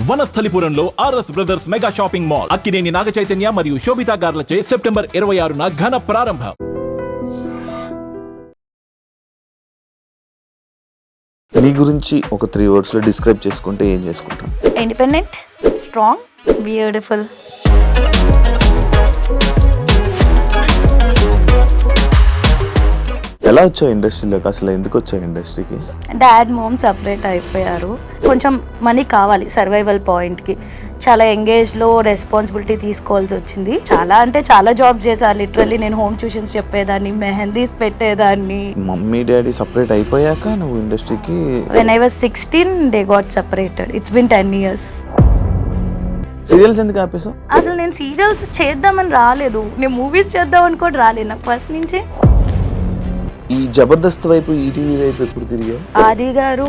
వనస్థలిపురంలో RS brothers mega shopping mall Akkineni Naga Chaitanya మరియు Sobhita గార్లచే September 26న ఘన ప్రారంభం. నీ గురించి ఒక 3 words లో డిస్క్రైబ్ చేసుకుంటే ఏం చేసుకుంటాం? Independent, strong, beautiful. ఎలా వచ్చావు ఇండస్ట్రీలోకి? అసలు ఎందుకు వచ్చావు ఇండస్ట్రీకి? డాడ్ మోమ్ సపరేట్ అయిపోయారు. కొంచెం మనీ కావాలి సర్వైవల్ పాయింట్కి. చాలా ఎంగేజ్లో రెస్పాన్సిబిలిటీ తీసుకోవాల్సి వచ్చింది. చాలా అంటే చాలా జాబ్స్ చేశాను. లిటరల్లీ నేను హోమ్ ట్యూషన్స్ చెప్పేదాన్ని, మెహందీస్ పెట్టేదాన్ని. మమ్మీ డాడీ సపరేట్ అయిపోయాక నువ్వు ఇండస్ట్రీకి? When I was 16 they got separated. It's been 10 years. Serials ఎందుకు ఆపేసావు? అసలు నేను సీరియల్స్ చేద్దామని రాలేదు, నేను మూవీస్ చేద్దామని కూడా రాలేదు. నాకు ఫస్ట్ నుంచి ఈ జబర్దస్త్ వైపు, ఈటీవీ వైపు ఎప్పుడు తిరిగా? ఆది గారు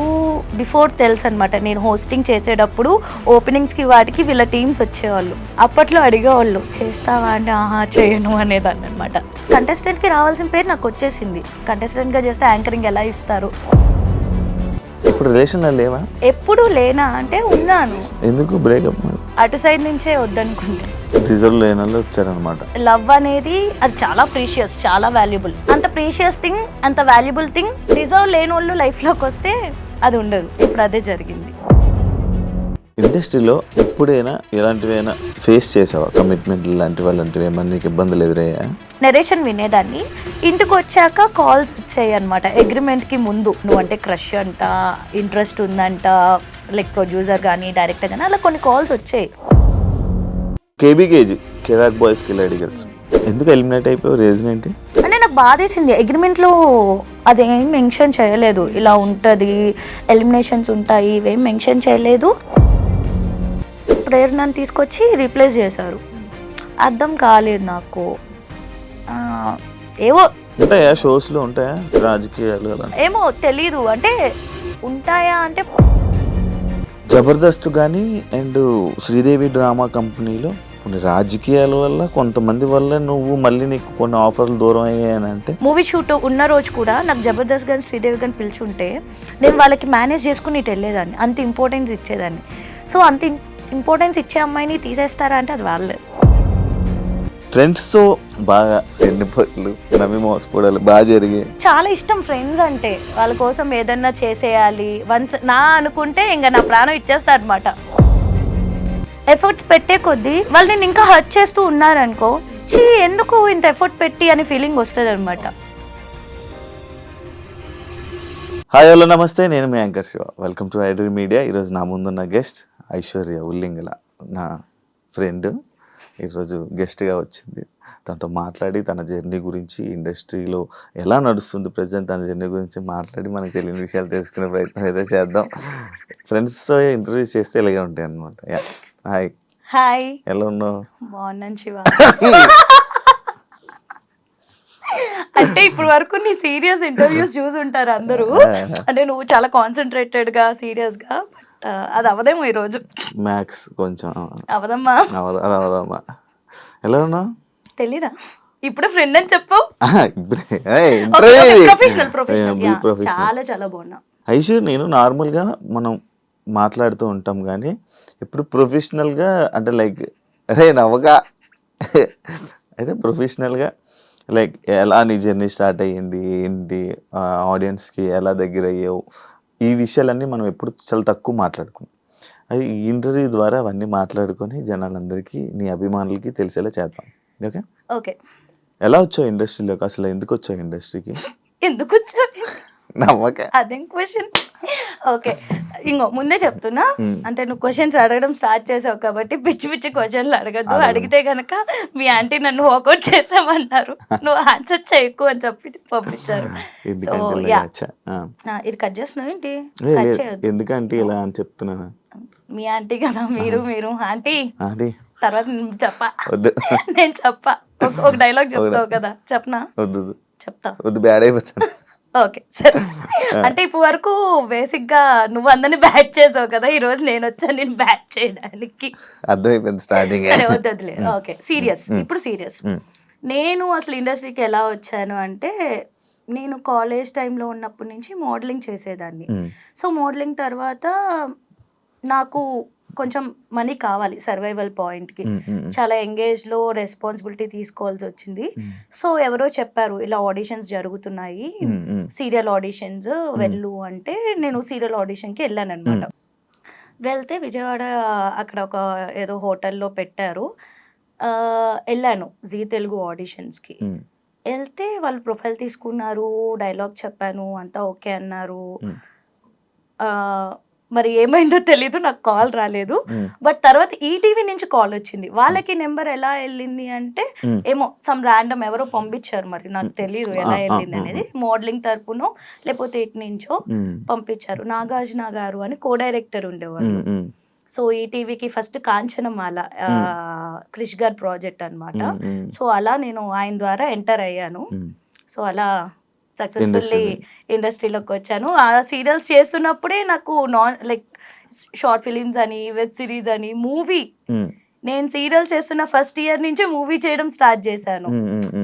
బిఫోర్ తెలుసు అనమాట. నేను హోస్టింగ్ చేసేటప్పుడు ఓపెనింగ్స్కి వాటికి వీళ్ళ టీమ్స్ వచ్చేవాళ్ళు. అప్పట్లో అడిగేవాళ్ళు చేస్తావా అంటే ఆహా చేయను అనేదాన్ని అనమాట. కంటెస్టెంట్కి రావాల్సిన పేరు నాకు వచ్చేసింది. కంటెస్టెంట్గా చేస్తే యాంకరింగ్ ఎలా ఇస్తారు. ఇప్పుడు రిలేషన్లో లేవా? ఎప్పుడు లేనా అంటే ఉన్నాను. ఎందుకు బ్రేకప్? అటు సైడ్ నుంచే వద్దనుకుంటా. రిజర్వ్ లేని వాళ్ళు వచ్చారనమాట. లవ్ అనేది అది చాలా ప్రీషియస్, చాలా వాల్యుబుల్. అంత ప్రీషియస్ థింగ్, అంత వాల్యుబుల్ థింగ్ రిజర్వ్ లేని వాళ్ళు లైఫ్లోకి వస్తే అది ఉండదు. ఇప్పుడు అదే జరిగింది. ఇండస్ట్రీలో ఎప్పుడైనా ఎలాంటివైనా ఫేస్ చేసావా? కమిట్మెంట్ లాంటివి అలాంటివి ఏమన్నా నీకు ఇబ్బందులు ఎదురయ్యా? నరేషన్ వినేదాన్ని. ఇంటికి వచ్చాక కాల్స్ వచ్చాయి అనమాట. అగ్రిమెంట్కి ముందు నువ్వంటే క్రష్ అంట, ఇంట్రెస్ట్ ఉందంట, లైక్ ప్రొడ్యూసర్ కానీ డైరెక్టర్ కానీ అలా కొన్ని కాల్స్ వచ్చాయి. కేబీకేజీ కిరాక్ బాయ్స్ కిలాడి గర్ల్స్ ఎందుకు ఎలిమినేట్ అయిపోయావు? రీజన్ ఏంటి? అంటే నాకు బాధేసింది. అగ్రిమెంట్లో అదేం మెన్షన్ చేయలేదు, ఇలా ఉంటుంది, ఎలిమినేషన్స్ ఉంటాయి, ఇవేం మెన్షన్ చేయలేదు. ప్రేరణను తీసుకొచ్చి రీప్లేస్ చేశారు. అర్థం కాలేదు నాకు. ఏవో ఉంటాయా షోస్లో, ఉంటాయా రాజకీయాలు అలా? ఏమో తెలీదు. అంటే ఉంటాయా అంటే జబర్దస్త్ కానీ అండ్ శ్రీదేవి డ్రామా కంపెనీలో కొన్ని రాజకీయాల వల్ల, కొంతమంది వల్ల నువ్వు మళ్ళీ నీకు కొన్ని ఆఫర్లు దూరం అయ్యాయనంటే. మూవీ షూట్ ఉన్న రోజు కూడా నాకు జబర్దస్త్ కానీ శ్రీదేవి కానీ పిలుచుంటే నేను వాళ్ళకి మేనేజ్ చేసుకుని ఇటు వెళ్ళేదాన్ని. అంత ఇంపార్టెన్స్ ఇచ్చేదాన్ని. సో అంత ఇంపార్టెన్స్ ఇచ్చే అమ్మాయిని తీసేస్తారా అంటే అది వాళ్ళే. ఫ్రెండ్స్తో బాగా ఎన్ని పట్లు నమ్మి మోసపోవడాలు బాగా జరిగాయి. చాలా ఇష్టం ఫ్రెండ్స్ అంటే. వాళ్ళ కోసం ఏదన్నా చేసేయాలి వన్స్ నా అనుకుంటే ఇంకా నా ప్రాణం ఇచ్చేస్తారు అనమాట. ఎఫర్ట్స్ పెట్టే కొద్దీ వాళ్ళు నేను ఇంకా హర్ట్ చేస్తూ ఉన్నారనుకో, చీ ఎందుకు ఇంత ఎఫర్ట్ పెట్టి అనే ఫీలింగ్ వస్తుంది అనమాట. హాయ్ హలో నమస్తే, నేను మీ anchor Shiva. Welcome to iDream media. ఈరోజు నా ముందున్న గెస్ట్ ఐశ్వర్య ఉల్లింగల, నా ఫ్రెండ్. ఈరోజు గెస్ట్గా వచ్చింది. తనతో మాట్లాడి తన జర్నీ గురించి, ఇండస్ట్రీలో ఎలా నడుస్తుంది ప్రజెంట్, తన జర్నీ గురించి మాట్లాడి మనకు తెలియని విషయాలు తెలుసుకునే ప్రయత్నం అయితే చేద్దాం. ఫ్రెండ్స్తో ఇంటర్వ్యూ చేస్తే ఇలాగే ఉంటాయి అనమాట. హాయ్. హాయ్, ఎలా ఉన్నావు? బాగున్నాను శివ. అంటే ఇప్పుడు వరకు నీ సీరియస్ ఇంటర్వ్యూస్ చూసుంటారు అందరూ. అంటే నువ్వు చాలా కాన్సన్ట్రేటెడ్గా సీరియస్గా, అది అవదేమో ఈరోజు. మ్యాక్స్ కొంచెం అవదమ్మా. అవదమ్మా. ఎలా ఉన్నావు? తెలీదా? ఇప్పుడు ఫ్రెండ్ అని చెప్పు. ప్రొఫెషనల్ చాలా చాలా బాగున్నా. ఐషు, నేను నార్మల్గా మనం మాట్లాడుతూ ఉంటాం కానీ ఇప్పుడు ప్రొఫెషనల్గా అంటే లైక్ అరే నవ్వగా అయితే ప్రొఫెషనల్గా లైక్ ఎలా నీ జర్నీ స్టార్ట్ అయ్యింది, ఏంటి, ఆడియన్స్కి ఎలా దగ్గర అయ్యావు, ఈ విషయాలన్నీ మనం ఎప్పుడు చాలా తక్కువ మాట్లాడుకున్నాం. అది ఈ ఇంటర్వ్యూ ద్వారా అవన్నీ మాట్లాడుకొని జనాలందరికీ, నీ అభిమానులకి తెలిసేలా చేద్దాం. Okay okay. ఎలా వచ్చావు ఇండస్ట్రీలోకి? అసలు ఎందుకు వచ్చావు ఇండస్ట్రీకి? ఎందుకు వచ్చావు? నమ్మక అదేం క్వశ్చన్. ఓకే, ఇంకో ముందే చెప్తున్నా, అంటే నువ్వు క్వశ్చన్స్ అడగడం స్టార్ట్ చేసావు కాబట్టి పిచ్చి పిచ్చి క్వశ్చన్లు అడగద్దు. అడిగితే కనుక మీ ఆంటీ నన్ను వాకౌట్ చేసామన్నారు, నువ్వు ఆన్సర్ చేయకు అని చెప్పి పంపించారు. సో ఇది కట్ చేస్తున్నావు ఏంటి? ఎందుకంటే ఇలా అని చెప్తున్నాను. మీ ఆంటీ కదా, మీరు ఆంటీ తర్వాత చెప్పా, నేను చెప్పా. ఒక డైలాగ్ చెప్తావు కదా, చెప్పనా? చెప్తా. బ్యాడ్ అయిపోతాను. ఓకే సరే. అంటే ఇప్పుడు వరకు బేసిక్ గా నువ్వు అందరిని బ్యాట్ చేసావు కదా, ఈ రోజు నేను వచ్చాను నేను బ్యాట్ చేయడానికి. అర్థమైపోయింది స్టార్టింగ్. వద్దులే. Okay, serious. ఇప్పుడు సీరియస్. నేను అసలు ఇండస్ట్రీకి ఎలా వచ్చాను అంటే, నేను కాలేజ్ టైంలో ఉన్నప్పటి నుంచి మోడలింగ్ చేసేదాన్ని. సో మోడలింగ్ తర్వాత నాకు కొంచెం మనీ కావాలి సర్వైవల్ పాయింట్కి. చాలా ఎంగేజ్లో రెస్పాన్సిబిలిటీ తీసుకోవాల్సి వచ్చింది. సో ఎవరో చెప్పారు ఇలా ఆడిషన్స్ జరుగుతున్నాయి, సీరియల్ ఆడిషన్స్ వెళ్ళు అంటే నేను సీరియల్ ఆడిషన్కి వెళ్ళాను అనమాట. వెళ్తే విజయవాడ అక్కడ ఒక ఏదో హోటల్లో పెట్టారు. వెళ్ళాను జీ తెలుగు ఆడిషన్స్కి. వెళ్తే వాళ్ళు ప్రొఫైల్ తీసుకున్నారు, డైలాగ్ చెప్పాను, అంతా ఓకే అన్నారు. మరి ఏమైందో తెలీదు, నాకు కాల్ రాలేదు. బట్ తర్వాత ఈటీవీ నుంచి కాల్ వచ్చింది. వాళ్ళకి నెంబర్ ఎలా వెళ్ళింది అంటే ఏమో సమ్ ర్యాండమ్ ఎవరో పంపించారు, మరి నాకు తెలియదు ఎలా వెళ్ళింది అనేది. మోడలింగ్ తరపునో లేకపోతే ఇటు నుంచో పంపించారు. నాగార్జున గారు అని కో డైరెక్టర్ ఉండేవాళ్ళు. సో ఈటీవీకి ఫస్ట్ కాంచనమాల క్రిష్ గారి ప్రాజెక్ట్ అన్నమాట. సో అలా నేను ఆయన ద్వారా ఎంటర్ అయ్యాను. సో అలా సక్సెస్ఫుల్లీ ఇండస్ట్రీలోకి వచ్చాను. ఆ సీరియల్స్ చేస్తున్నప్పుడే నాకు లైక్ షార్ట్ ఫిలిమ్స్ అని, వెబ్ సిరీస్ అని, మూవీ, నేను సీరియల్ చేస్తున్న ఫస్ట్ ఇయర్ నుంచి మూవీ చేయడం స్టార్ట్ చేశాను.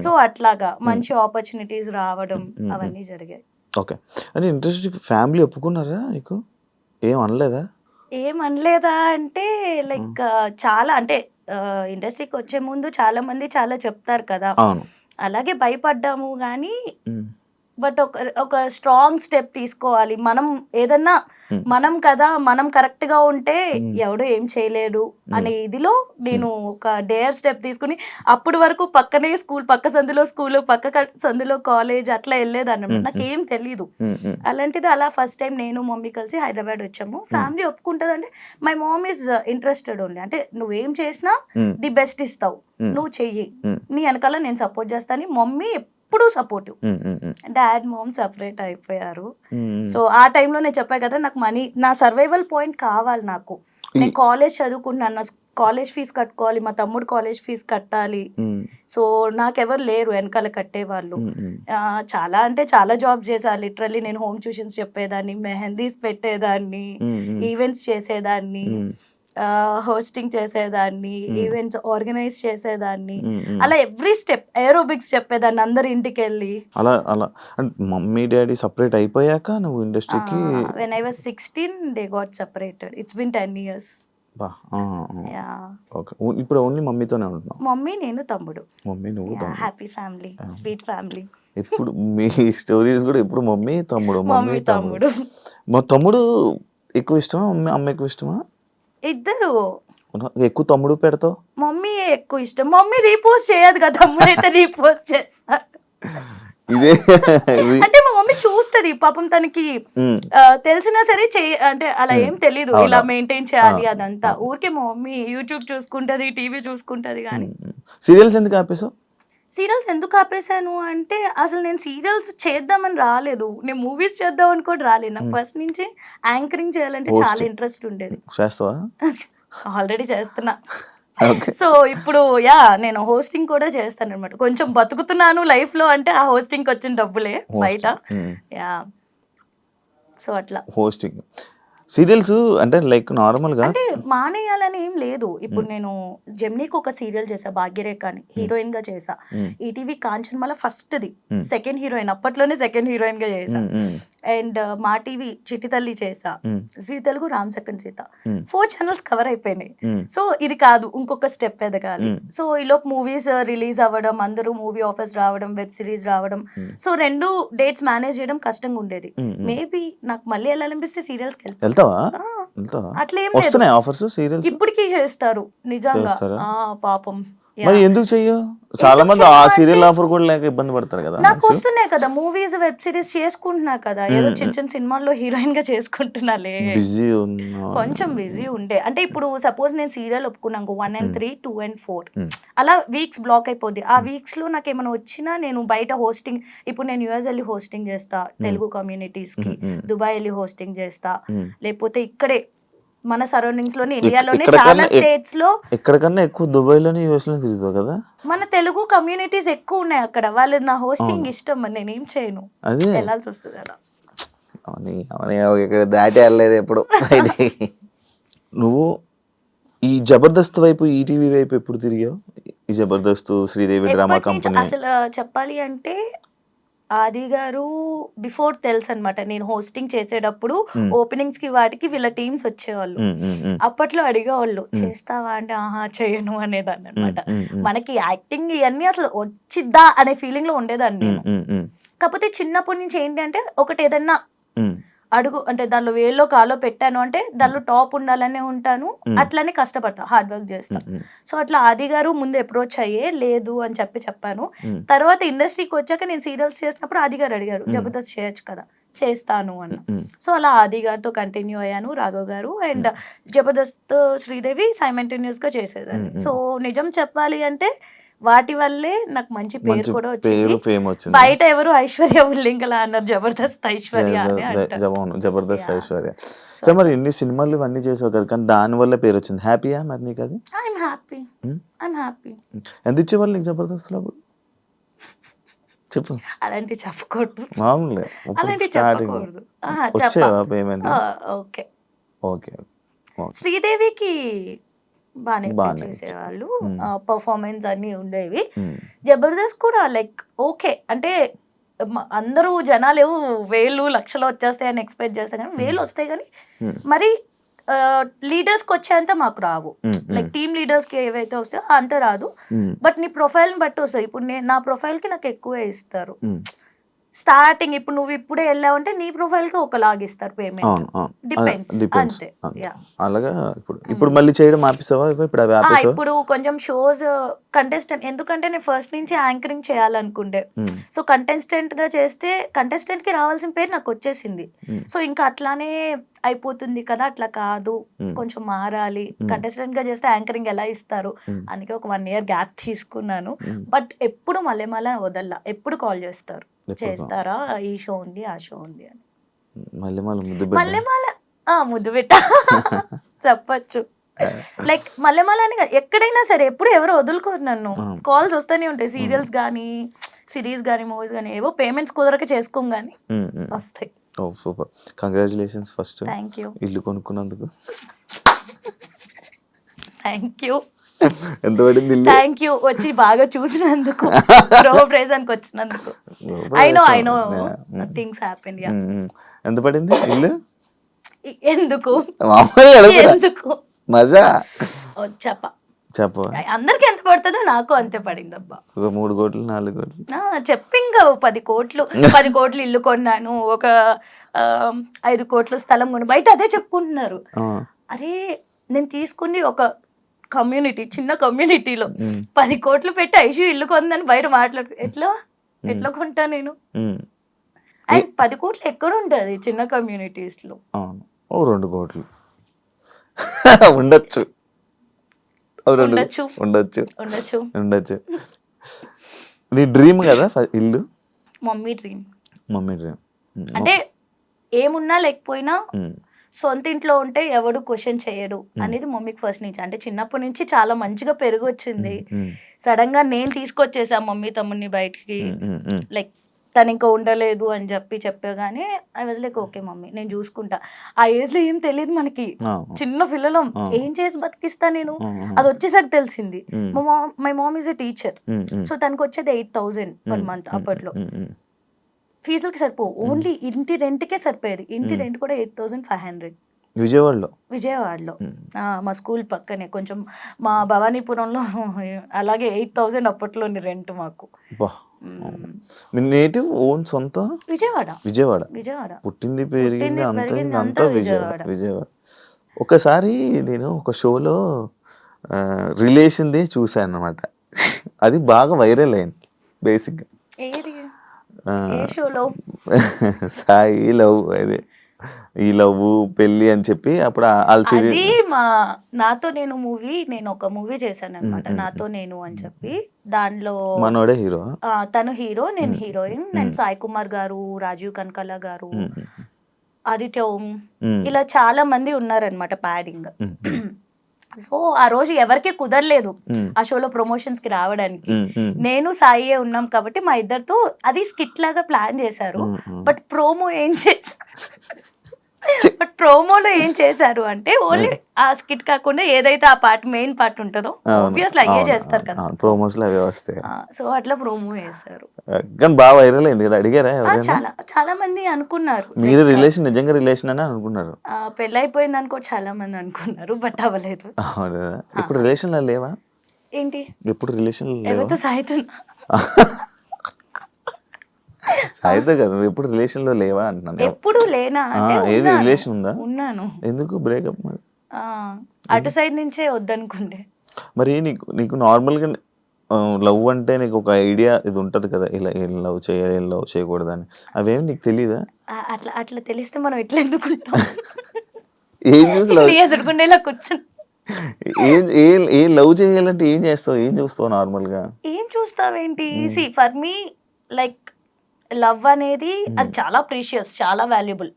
సో అట్లాగా మంచి ఆపర్చునిటీస్ రావడం అవన్నీ జరిగాయి. ఓకే, అంటే ఇంట్రెస్ట్ ఫ్యామిలీ ఒప్పుకున్నారా నీకు? ఏం అనలేదా? ఏమనలేదా అంటే లైక్ చాలా అంటే ఇండస్ట్రీకి వచ్చే ముందు చాలా మంది చాలా చెప్తారు కదా, అలాగే భయపడ్డాము. కానీ బట్ ఒక స్ట్రాంగ్ స్టెప్ తీసుకోవాలి. మనం ఏదన్నా మనం కదా, మనం కరెక్ట్ గా ఉంటే ఎవడో ఏం చేయలేడు అనే ఇదిలో నేను ఒక డేర్ స్టెప్ తీసుకుని, అప్పటి వరకు పక్కనే స్కూల్, పక్క సందులో స్కూల్, పక్క సందులో కాలేజ్ అట్లా వెళ్ళేదన్నమాట. నాకేం తెలీదు. అలాంటిది అలా ఫస్ట్ టైం నేను మమ్మీ కలిసి హైదరాబాద్ వచ్చాము. ఫ్యామిలీ ఒప్పుకుంటుంది అంటే my mom is interested only. అంటే నువ్వేం చేసినా ది బెస్ట్ ఇస్తావు, నువ్వు చెయ్యి, నీ వెనకాల నేను సపోర్ట్ చేస్తాను. మమ్మీ ఎప్పుడు సపోర్టివ్. డాడ్ మామ్ సపరేట్ అయిపోయారు. సో ఆ టైంలో నేను చెప్పాను కదా, నాకు మనీ, నా సర్వైవల్ పాయింట్ కావాలి. నాకు నేను కాలేజ్ చదువుకుంటున్నాను, నా కాలేజ్ ఫీజు కట్టుకోవాలి, మా తమ్ముడు కాలేజ్ ఫీజు కట్టాలి. సో నాకెవరు లేరు వెనకాల కట్టేవాళ్ళు. చాలా అంటే చాలా జాబ్ చేశాను లిటరల్లీ. నేను హోమ్ ట్యూషన్స్ చెప్పేదాన్ని, మెహందీస్ పెట్టేదాన్ని, ఈవెంట్స్ చేసేదాన్ని, హోస్టింగ్ చేసేదాన్ని, ఈవెంట్స్ ఆర్గనైజ్ చేసేదాన్ని, అలా ఎవ్రీ స్టెప్, ఏరోబిక్స్ చెప్పేదాన్ని అందరి ఇంటికి వెళ్ళి. అలా అలా అంటే మమ్మీ డాడీ సపరేట్ అయిపోయాక నువ్వు ఇండస్ట్రీకి? when I was 16 they got separated. It's been 10 years. Okay, ఇప్పుడు ఓన్లీ మమ్మీతోనే ఉంటున్నావు? మమ్మీ, నేను, తమ్ముడు. మమ్మీ, నువ్వు, తమ్ముడు. Happy family, sweet family. ఇప్పుడు మీ స్టోరీస్ కూడా ఎప్పుడు మమ్మీ తమ్ముడు, మమ్మీ తమ్ముడు. మా తమ్ముడు ఎక్కువ ఇష్టమా, అమ్మ ఎక్కువ ఇష్టమా? ఇద్దరు. ఎక్కువ తమ్ముడు పెడతావు? మమ్మీ ఎక్కువ ఇష్టం. మమ్మీ రీపోస్ట్ చేయదు కదా, తమ్ముడు అయితే రీపోస్ట్ చేస్తాడు. ఇదే అంటే మా మమ్మీ చూస్తది పాపం, తనకి తెలిసినా సరే అంటే అలా ఏం తెలీదు ఇలా మెయింటైన్ చేయాలి అదంతా. ఊరికే మా మమ్మీ యూట్యూబ్ చూసుకుంటది, టీవీ చూసుకుంటది. కానీ సీరియల్స్ ఎందుకు ఆపేసావు? సీరియల్స్ ఎందుకు ఆపేసాను అంటే అసలు నేను సీరియల్స్ చేద్దామని రాలేదు, నేను మూవీస్ చేద్దామని కూడా రాలేదు. నాకు ఫస్ట్ నుంచి యాంకరింగ్ చేయాలంటే చాలా ఇంట్రెస్ట్ ఉండేది. చేస్తావా? ఆల్రెడీ చేస్తున్నా. సో ఇప్పుడు నేను హోస్టింగ్ కూడా చేస్తాను అనమాట. కొంచెం బతుకుతున్నాను లైఫ్ లో అంటే ఆ హోస్టింగ్ వచ్చిన డబ్బులే బయట. సో అట్లా హోస్టింగ్ సీరియల్స్ అంటే లైక్ నార్మల్ గా అంటే మానేయాలని ఏం లేదు. ఇప్పుడు నేను జెమినీకి ఒక సీరియల్ చేసా, భాగ్యరేఖ అని, హీరోయిన్ గా చేసా. ఈటీవీ కాంచనమాల ఫస్ట్ ది, సెకండ్ హీరోయిన్, అప్పట్లోనే సెకండ్ హీరోయిన్ గా చేసా. అండ్ మా టీవీ చిట్టి తల్లి చేసా, Zee Telugu Ram second Sita, 4 channels cover అయిపోయినాయి. సో ఇది కాదు, ఇంకొక స్టెప్ ఎదగాలి. సో ఈలోపు మూవీస్ రిలీజ్ అవ్వడం, అందరూ మూవీ ఆఫర్స్ రావడం, వెబ్ సిరీస్ రావడం. సో 2 డేట్స్ మేనేజ్ చేయడం కష్టంగా ఉండేది. మేబీ నాకు మళ్ళీ వెళ్ళాలనిపిస్తే సీరియల్స్కి వెళ్తావా? అట్లా ఏం లేదు, ఆఫర్స్ సీరియల్స్ ఇప్పటికీ చేస్తారు నిజంగా. పాపం మరి ఎందుకు చెయ్యవు? చాలా మంది ఆ సీరియల్ ఆఫర్ కూడా లేక ఇబ్బంది పడతారు కదా. నాకు వస్తున్నాయి కదా మూవీస్, వెబ్ సిరీస్ చేసుకుంటున్నా కదా, ఏదో చిన్న చిన్న సినిమాల్లో హీరోయిన్ గా చేసుకుంటున్నాలే. కొంచెం బిజీ ఉండే. అంటే ఇప్పుడు సపోజ్ నేను సీరియల్ ఒప్పుకున్నాను 1 and 3, 2 and 4 అలా వీక్స్ బ్లాక్ అయిపోద్ది. ఆ వీక్స్ లో నాకు ఏమైనా వచ్చినా నేను బయట హోస్టింగ్, ఇప్పుడు నేను యుఎస్ వెళ్ళి హోస్టింగ్ చేస్తా తెలుగు కమ్యూనిటీస్ కి, దుబాయ్ వెళ్ళి హోస్టింగ్ చేస్తా, లేకపోతే ఇక్కడే మన సరౌండింగ్స్ లోని, ఇండియాలోనే చాలా స్టేట్స్ లో. ఎక్కడికన్నా ఎక్కువ దుబాయ్ లోని యుఎస్ లో తిరుగుతావు కదా. మన తెలుగు కమ్యూనిటీస్ ఎక్కువ ఉన్నాయి అక్కడ, వాళ్ళు నా హోస్టింగ్ ఇష్టం, మరి నేనేం చేయను, వెళ్ళాల్సి వస్తుంది అలా. దాటి వెళ్ళలేదు ఎప్పుడు. నువ్వు ఈ జబర్దస్త్ వైపు, ఈటీవీ వైపు ఎప్పుడు తిరిగావు? ఈ జబర్దస్త్, శ్రీదేవి డ్రామా కంపెనీ. అసలు చెప్పాలి అంటే ఆది గారు బిఫోర్ తెలుసు అనమాట. నేను హోస్టింగ్ చేసేటప్పుడు ఓపెనింగ్స్ కి వాటికి వీళ్ళ టీమ్స్ వచ్చేవాళ్ళు. అప్పట్లో అడిగేవాళ్ళు చేస్తావా అంటే ఆహా చేయను అనేదాన్ని అనమాట. మనకి యాక్టింగ్ ఇవన్నీ అసలు వచ్చిద్దా అనే ఫీలింగ్ లో ఉండేదాన్ని నేను. కాకపోతే చిన్నప్పటి నుంచి ఏంటి అంటే ఒకటి ఏదన్నా అడుగు అంటే దానిలో వేల్లో కాలో పెట్టాను అంటే దానిలో టాప్ ఉండాలనే ఉంటాను, అట్లనే కష్టపడతా, హార్డ్ వర్క్ చేస్తా. సో అట్లా ఆది గారు ముందు అప్రోచ్ అయ్యే లేదు అని చెప్పాను. తర్వాత ఇండస్ట్రీకి వచ్చాక నేను సీరియల్స్ చేసినప్పుడు ఆది గారు అడిగారు జబర్దస్త్ చేయొచ్చు కదా, చేస్తాను అన్న. సో అలా ఆది గారితో కంటిన్యూ అయ్యాను, రాఘవ్ గారు అండ్ జబర్దస్త్ శ్రీదేవి సైమల్టేనియస్ గా చేసేదాన్ని. సో నిజం చెప్పాలి అంటే వాటి వల్లే నాకు మంచి పేరు కూడా వచ్చింది. బయట ఎవరు ఐశ్వర్య ఉల్లింగల అన్నారు, జబర్దస్త్ ఐశ్వర్య అని అంటారు. జబర్దస్త్ ఐశ్వర్య. మరి ఎన్ని సినిమాలు ఇవన్నీ చేసావు కదా, కానీ దాని వల్ల పేరు వచ్చింది. హ్యాపీయా మరి నీకు అది? I'm happy. ఎంత ఇచ్చేవాళ్ళు నీకు జబర్దస్త్ లో? చెప్పు. అలాంటి చెప్పకూడదు, మామూలుగా అలాంటి చెప్పకూడదు. వచ్చేవా పేమెంట్? ఓకే. ఓకే. శ్రీదేవికి బాగానే చేసేవాళ్ళు, పర్ఫార్మెన్స్ అన్ని ఉండేవి. జబర్దస్త్ కూడా లైక్ ఓకే అంటే అందరూ జనాలు వేలు లక్షలు వచ్చేస్తాయని ఎక్స్పెక్ట్ చేస్తాను, కానీ వేలు వస్తాయి కానీ మరి లీడర్స్ కి వచ్చేంత మాకు రావు. లైక్ టీమ్ లీడర్స్ కి ఏవైతే వస్తాయో అంత రాదు. బట్ నీ ప్రొఫైల్ ని బట్టి వస్తాయి. ఇప్పుడు నా ప్రొఫైల్ కి నాకు ఎక్కువే ఇస్తారు. స్టార్టింగ్ ఇప్పుడు నువ్వు ఇప్పుడే వెళ్ళావంటే నీ ప్రొఫైల్ కి ఒకలాగా ఇస్తారు పేమెంట్. డిపెండ్స్ అంతే. అలాగా ఇప్పుడు మళ్ళీ చేయడం ఆపేసావా? ఇప్పుడు కొంచెం షోస్ కంటెస్టెంట్, ఎందుకంటే నేను ఫస్ట్ నుంచి యాంకరింగ్ చేయాలనుకుంటే, సో కంటెస్టెంట్ గా చేస్తే కంటెస్టెంట్ కి రావాల్సిన పేరు నాకు వచ్చేసింది. సో ఇంకా అట్లానే అయిపోతుంది కదా, అట్లా కాదు కొంచెం మారాలి. కంటెస్టెంట్ గా చేస్తే యాంకరింగ్ ఎలా ఇస్తారు, అందుకే ఒక 1 year గ్యాప్ తీసుకున్నాను. బట్ ఎప్పుడు మళ్ళీ వదల్లా, ఎప్పుడు కాల్ చేస్తారు, చేస్తారా ఈ షో ఉంది ఆ షో ఉంది అని. మళ్ళీ ముద్దు పెట్ట చెప్పచ్చు. లైక్ మళ్ళీ అని ఎక్కడైనా సరే ఎప్పుడు ఎవరు వదులుకోరు నన్ను. కాల్స్ వస్తూనే ఉంటాయి, సీరియల్స్ గానీ సిరీస్ గానీ మూవీస్ గానీ, ఏవో పేమెంట్స్ కుదరక చేసుకోం గానీ వస్తాయి. Oh super, congratulations first. Thank you. ఇల్లు కొనుక్కున్నందుకు థ్యాంక్ యూ. ఎంత పడింది? థ్యాంక్ యూ వచ్చి బాగా చూసినందుకు, ప్రైజానికి వచ్చినందుకు. I know things happen. ఎంత పడింది ఇల్లు? ఎందుకు మజా చెప్ప అందరికి ఎంత పడుతుందో నాకు అంతే పడింది అబ్బా. 3 కోట్లు 4 కోట్లు చెప్పి ఇంకా 10 కోట్లు 10 కోట్లు ఇల్లు కొన్నాను, ఒక 5 కోట్ల స్థలం కొను. బయట అదే చెప్పుకుంటున్నారు. అరే నేను తీసుకుని ఒక కమ్యూనిటీ, చిన్న కమ్యూనిటీలో 10 కోట్లు పెట్టి ఐషు ఇల్లు కొందని బయట మాట్లాడు, ఎట్లా కొంటా నేను? అండ్ 10 కోట్లు ఎక్కడ ఉంటుంది చిన్న కమ్యూనిటీస్ లో? 2 కోట్లు ఉండొచ్చు. నీ డ్రీమ్ కదా ఇల్లు? Mummy dream. అంటే ఏమున్నా లేకపోయినా సొంత ఇంట్లో ఉంటే ఎవడు క్వశ్చన్ చేయడు అనేది మమ్మీకి ఫస్ట్ నుంచి. అంటే చిన్నప్పటి నుంచి చాలా మంచిగా పెరుగు వచ్చింది. సడన్ గా నేను తీసుకొచ్చేసా మమ్మీ తమ్ముడిని బయటికి. లైక్ తను ఇంకా ఉండలేదు అని చెప్పగానే I was like okay mummy నేను చూసుకుంటా. ఆ ఏజ్ లో ఏం తెలియదు మనకి, చిన్న పిల్లలం, ఏం చేసి బతికిస్తా నేను, అది వచ్చేసాక తెలిసింది. My mom is a teacher, so తనకు వచ్చేది 8,000 per month. అప్పట్లో ఫీజులకి సరిపోవు, ఓన్లీ ఇంటి రెంట్కే సరిపోయేది. ఇంటి రెంట్ కూడా 8,500 విజయవాడలో. మా స్కూల్ పక్కనే కొంచెం మా భవానీపురంలో అలాగే 8,000 అప్పట్లోని రెంట్ మాకు. నేటివ్ ఓన్ సొంత విజయవాడ, పుట్టింది పెరిగింది అంతా విజయవాడ. ఒకసారి నేను ఒక షోలో రిలేషన్దే చూసాను అన్నమాట. అది బాగా వైరల్ అయింది. బేసిక్గా సాయి లవ్, అదే ఈ లవ్ పెళ్లి అని చెప్పి అప్పుడు అది మా నాతో నేను మూవీ, నేను ఒక మూవీ చేశాను అనమాట, నాతో నేను అని చెప్పి. దానిలో మనోడే హీరో, తను హీరో, నేను హీరోయిన్. నేను సాయి కుమార్ గారు, రాజీవ్ కనకాల గారు, ఆదిత్య ఓం, ఇలా చాలా మంది ఉన్నారనమాట ప్యాడింగ్. సో ఆ రోజు ఎవరికి కుదరలేదు ఆ షోలో ప్రమోషన్స్ కి రావడానికి. నేను సాయి ఉన్నాం కాబట్టి మా ఇద్దరితో అది స్కిట్ లాగా ప్లాన్ చేశారు. బట్ ప్రోమో ఏం బట్ ప్రోమోలో ఏం చేశారు అంటే ఓన్లీ ఆ స్కిట్ కాకుండా ఏదైతే ఆ పార్ట్ మెయిన్ పార్ట్ ఉంటుందో ఆబ్వియస్లీ అయ్యే చేస్తారు కదా. ప్రోమోస్ లో అవే వస్తాయి. సో అట్లా ప్రోమో వేశారు. కానీ బాగా వైరల్ అయింది కదా, అడిగారా ఎవరైనా? చాలా చాలా మంది అనుకున్నారు మీరు రిలేషన్ నిజంగా రిలేషన్ అని అనుకున్నారు. పెళ్ళైపోయింది అనుకో చాలా మంది అనుకున్నారు, బట్ అవ్వలేదు. అవును. ఇప్పుడు రిలేషన్ లో లేవా? ఏంటి ఎప్పుడు రిలేషన్ లేవా? ఎవరితో సాగుతున్నా సాయితో కదా, నువ్వు ఎప్పుడు రిలేషన్ లో లేవా అంటున్నాను. ఎప్పుడు లేనా అంటే ఏది ఉన్నాను. రిలేషన్ ఉందా? ఉన్నాను. ఎందుకు బ్రేకప్ మరి? అటు సైడ్ నుంచే వద్దనుకుంటే. మరి నీకు నార్మల్గా లవ్ అంటే నీకు ఒక ఐడియా ఇది ఉంటుంది కదా, ఇలా ఏం లవ్ చేయాలి ఏం లవ్ చేయకూడదని, అవేమి నీకు తెలీదా? అట్లా అట్లా తెలిస్తే మనం ఎట్లా ఎందుకుంటాం? ఏం చూసి లవ్ ఎదుర్కొంటే ఇలా కూర్చుని ఏం లవ్ చేయాలంటే ఏం చేస్తావు, ఏం చూస్తావు నార్మల్గా? ఏం చూస్తావేంటి? See for me like love అనేది అది చాలా ప్రీషియస్, చాలా వాల్యుబుల్.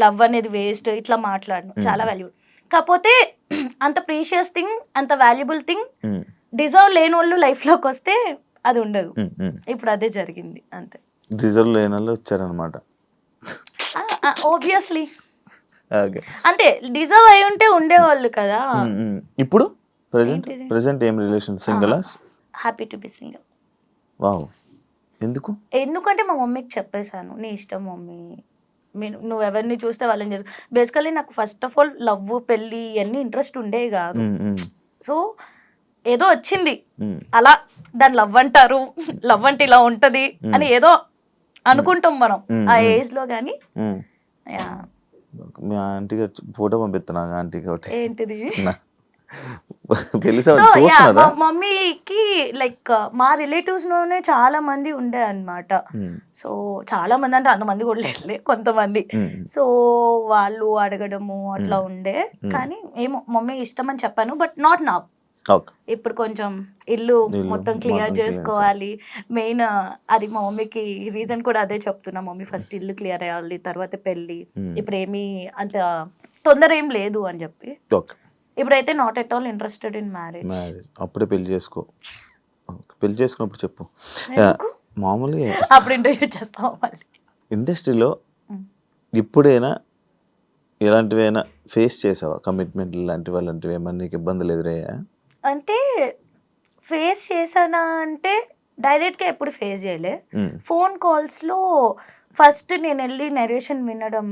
లవ్ అనేది వేస్ట్ ఇట్లా మాట్లాడను, చాలా వాల్యుబుల్. కాకపోతే అంత ప్రీషియస్ థింగ్, అంత వాల్యుబుల్ థింగ్ డిజర్వ్ లేని వాళ్ళు లైఫ్ లోకి వస్తే అది ఉండదు. ఇప్పుడు అదే జరిగింది అంతే. డిజర్వ్ లేని వాళ్ళు వచ్చారనమాట. ఆబ్వియస్లీ అంటే డిజర్వ్ అయి ఉంటే ఉండేవాళ్ళు కదా. ఇప్పుడు ప్రెసెంట్ ఏం relation? Single? Happy to be single. Wow. ఎందుకంటే మా మమ్మీకి చెప్పేశాను, నీ ఇష్టం మమ్మీ, నువ్వు ఎవరిని చూస్తే వాళ్ళని చేసు. బేసికలీ నాకు ఫస్ట్ ఆఫ్ ఆల్ లవ్ పెళ్ళి ఇవన్నీ ఇంట్రెస్ట్ ఉండేవి కాదు. సో ఏదో వచ్చింది అలా, దాన్ని లవ్ అంటారు, లవ్ అంటే ఇలా ఉంటది అని ఏదో అనుకుంటాం మనం ఆ ఏజ్ లో. కానీ మీ ఆంటీ ఫోటో పంపిస్తున్నా ఆంటీకి ఒకటి. ఏంటిది? మమ్మీకి లైక్ మా రిలేటివ్స్ లోనే చాలా మంది ఉండే అన్నమాట. సో చాలా మంది అంటే అంతమంది కూడా లేదులే, కొంతమంది. సో వాళ్ళు అడగడము అట్లా ఉండే. కానీ ఏమో మమ్మీ ఇష్టం అని చెప్పాను, బట్ నాట్ నా. ఇప్పుడు కొంచెం ఇల్లు మొత్తం క్లియర్ చేసుకోవాలి మెయిన్. అది మా మమ్మీకి రీజన్ కూడా అదే చెప్తున్నా, మమ్మీ ఫస్ట్ ఇల్లు క్లియర్ అయ్యాలి తర్వాత పెళ్ళి. ఇప్పుడు ఏమీ అంత తొందర ఏం లేదు అని చెప్పి. ఇప్పుడైతే not at all interested in marriage. అప్పుడే పెళ్లి చేసుకో. పెళ్లి చేసుకున్నప్పుడు చెప్పు. మామూలుగా అప్పుడు ఇంటర్వ్యూ చేస్తాం. మళ్ళీ ఇండస్ట్రీలో ఇప్పుడైనా ఎలాంటివైనా ఫేస్ చేసావా? కమిట్మెంట్ లాంటివి అలాంటివి ఏమన్నా నీకు ఇబ్బందులు ఎదురయ్యా? అంటే ఫేస్ చేశానా అంటే డైరెక్ట్గా ఎప్పుడు ఫేస్ చేయలే. ఫోన్ కాల్స్లో ఫస్ట్ నేను వెళ్ళి నెరేషన్ వినడం.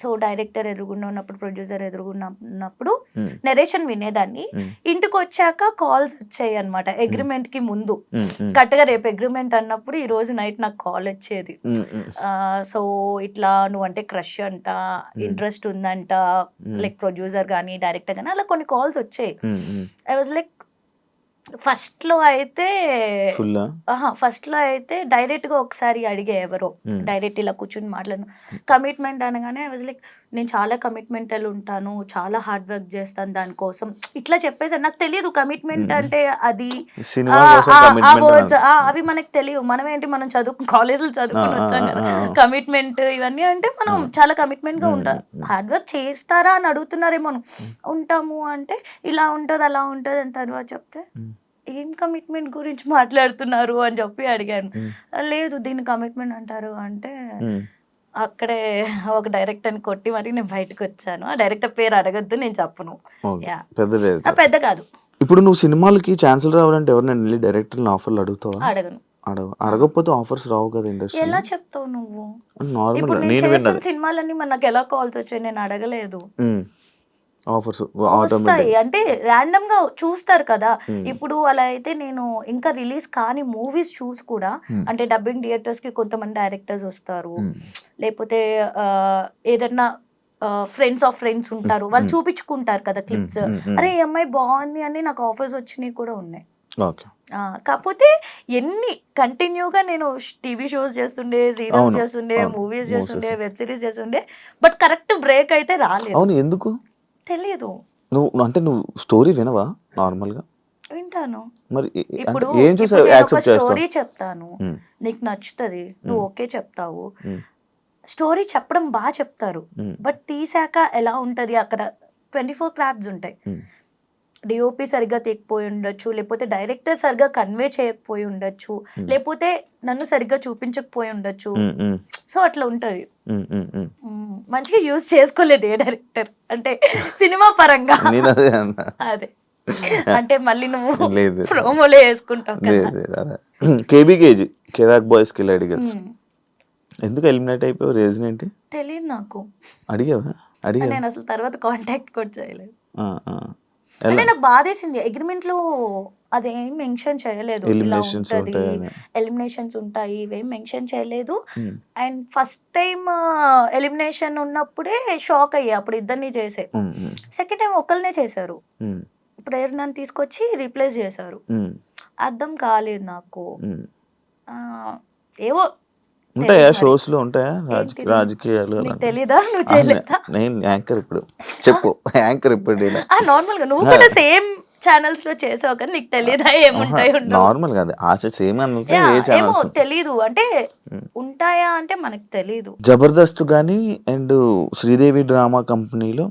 సో డైరెక్టర్ ఎదురుగుండా ఉన్నప్పుడు, ప్రొడ్యూసర్ ఎదురుగున్నప్పుడు నెరేషన్ వినేదాన్ని. ఇంటికి వచ్చాక కాల్స్ వచ్చాయి అనమాట. అగ్రిమెంట్ కి ముందు కరెక్ట్గా రేపు అగ్రిమెంట్ అన్నప్పుడు ఈ రోజు నైట్ నాకు కాల్ వచ్చేది. సో ఇట్లా నువ్వంటే క్రష్ అంట, ఇంట్రెస్ట్ ఉందంట, లైక్ ప్రొడ్యూసర్ కానీ డైరెక్టర్ కానీ అలా కొన్ని కాల్స్ వచ్చాయి. ఐ వాజ్ లైక్ ఫస్ట్ లో అయితే డైరెక్ట్ గా ఒకసారి అడిగే ఎవరో డైరెక్ట్ ఇలా కూర్చుని మాట్లాడను. కమిట్మెంట్ అనగానే ఐ వాజ్ లైక్ నేను చాలా కమిట్మెంటల్ ఉంటాను, చాలా హార్డ్ వర్క్ చేస్తాను దానికోసం ఇట్లా చెప్పేసి. నాకు తెలియదు కమిట్మెంట్ అంటే అది ఆ వర్డ్స్ అవి మనకు తెలియదు. మనం ఏంటి, మనం కాలేజీలో చదువుకుని వచ్చాం కదా. కమిట్మెంట్ ఇవన్నీ అంటే మనం చాలా కమిట్మెంట్ గా ఉంటాం. హార్డ్ వర్క్ చేస్తారా అని అడుగుతున్నారేమో. ఉంటాము అంటే ఇలా ఉంటది అలా ఉంటది అని తర్వాత చెప్తే ఏం కమిట్మెంట్ గురించి మాట్లాడుతున్నారు అని చెప్పి అడిగాను. లేదు దీన్ని కమిట్మెంట్ అంటారు అంటే అక్కడే ఒక డైరెక్టర్ని కొట్టి మరి నేను బయటకు వచ్చాను. ఆ డైరెక్టర్ పేరు అడగద్దు, నేను చెప్పను. పెద్ద కాదు. ఇప్పుడు నువ్వు సినిమాలకి ఛాన్సులు రావాలంటే ఎవరైనా వెళ్ళి డైరెక్టర్ని ఆఫర్లు అడుగుతావా? అడగను. అడగకపోతే ఆఫర్స్ రావు కదా ఇండస్ట్రీ. ఎలా చెప్తావు నువ్వు? నార్మల్ సినిమాలన్నీ నాకు ఎలా కాల్స్ వచ్చాయి, నేను అడగలేదు. ఆఫర్స్ వస్తాయి అంటే ర్యాండమ్ గా చూస్తారు కదా. ఇప్పుడు అలా అయితే నేను ఇంకా రిలీజ్ కాని మూవీస్ చూసి కూడా, అంటే డబ్బింగ్ థియేటర్స్ కి కొంతమంది డైరెక్టర్స్ వస్తారు, లేకపోతే ఏదన్నా ఫ్రెండ్స్ ఆఫ్ ఫ్రెండ్స్ ఉంటారు, వాళ్ళు చూపించుకుంటారు కదా క్లిప్స్. అరే ఈ అమ్మాయి బాగుంది అని నాకు ఆఫర్స్ వచ్చినాయి కూడా ఉన్నాయి. కాకపోతే ఎన్ని కంటిన్యూగా నేను టీవీ షోస్ చేస్తుండే, సీరియల్స్ చేస్తుండే, మూవీస్ చేస్తుండే, వెబ్ సిరీస్ చేస్తుండే, బట్ కరెక్ట్ బ్రేక్ అయితే రాలేదు. అవును, ఎందుకు తెలియదు. నువ్వు స్టోరీ వినవా? నార్మల్ గా వింటాను. మరి ఇప్పుడు ఏం చూసి యాక్సెప్ట్ చేస్తావు? స్టోరీ చెప్తాను, నీకు నచ్చుతుంది, నువ్వు ఓకే చెప్తావు. స్టోరీ చెప్పడం బాగా చెప్తారు, బట్ తీసాక ఎలా ఉంటది, అక్కడ 24 క్రాఫ్ట్స్ ఉంటాయి. డిఓపి సరిగ్గా తీయకపోయి ఉండొచ్చు, లేకపోతే డైరెక్టర్ సరిగ్గా కన్వే చేయకపోయి ఉండొచ్చు, లేకపోతే నన్ను సరిగ్గా చూపించకపోయి ఉండొచ్చు. సో అట్లా ఉంటది. మంచిగా యూజ్ చేసుకోలేదు ఏ డైరెక్టర్ అంటే సినిమా పరంగా. నేను అదే అన్నా. అదే అంటే మళ్ళీ నువ్వు లేదు. ప్రోమోలో వేసుకుంటావు కదా. కేబీకేజీ కెరాక్ బాయ్స్ కిలాడి గర్ల్స్ ఎందుకు ఎలిమినేట్ అయిపోయావు? రీజన్ ఏంటి? తెలియదు నాకు. అడిగావా? నేను అసలు తర్వాత కాంటాక్ట్ కూడా చేయలేదు. ఆ. అంటే నాకు బాధేసింది, అగ్రిమెంట్ లో అదేం మెన్షన్ చేయలేదు, ఎలిమినేషన్స్ ఉంటాయి ఇవేం మెన్షన్ చేయలేదు. అండ్ ఫస్ట్ టైం ఎలిమినేషన్ ఉన్నప్పుడే షాక్ అయ్యా, అప్పుడు ఇద్దరిని చేసే. సెకండ్ టైం ఒకళ్ళనే చేశారు, ఇప్పుడు నన్ను తీసుకొచ్చి రీప్లేస్ చేశారు. అర్థం కాలేదు నాకు. ఏవో ఉంటాయా షోస్ లో, ఉంటాయా రాజకీయాలు? తెలీదా? నువ్వు చేయలేదా? నేను యాంకర్ ఇప్పుడు. చెప్పు యాంకర్ ఇప్పుడు. నార్మల్ గా నువ్వు కూడా సేమ్ ఛానల్స్ లో చేసావు కానీ నీకు తెలియదా ఏముంటాయి? నార్మల్ కాదు, ఆశ సేమ్ ఏమో తెలీదు అంటే ఉంటాయా అంటే మనకు తెలీదు. జబర్దస్త్ గానీ అండ్ శ్రీదేవి డ్రామా కంపెనీలో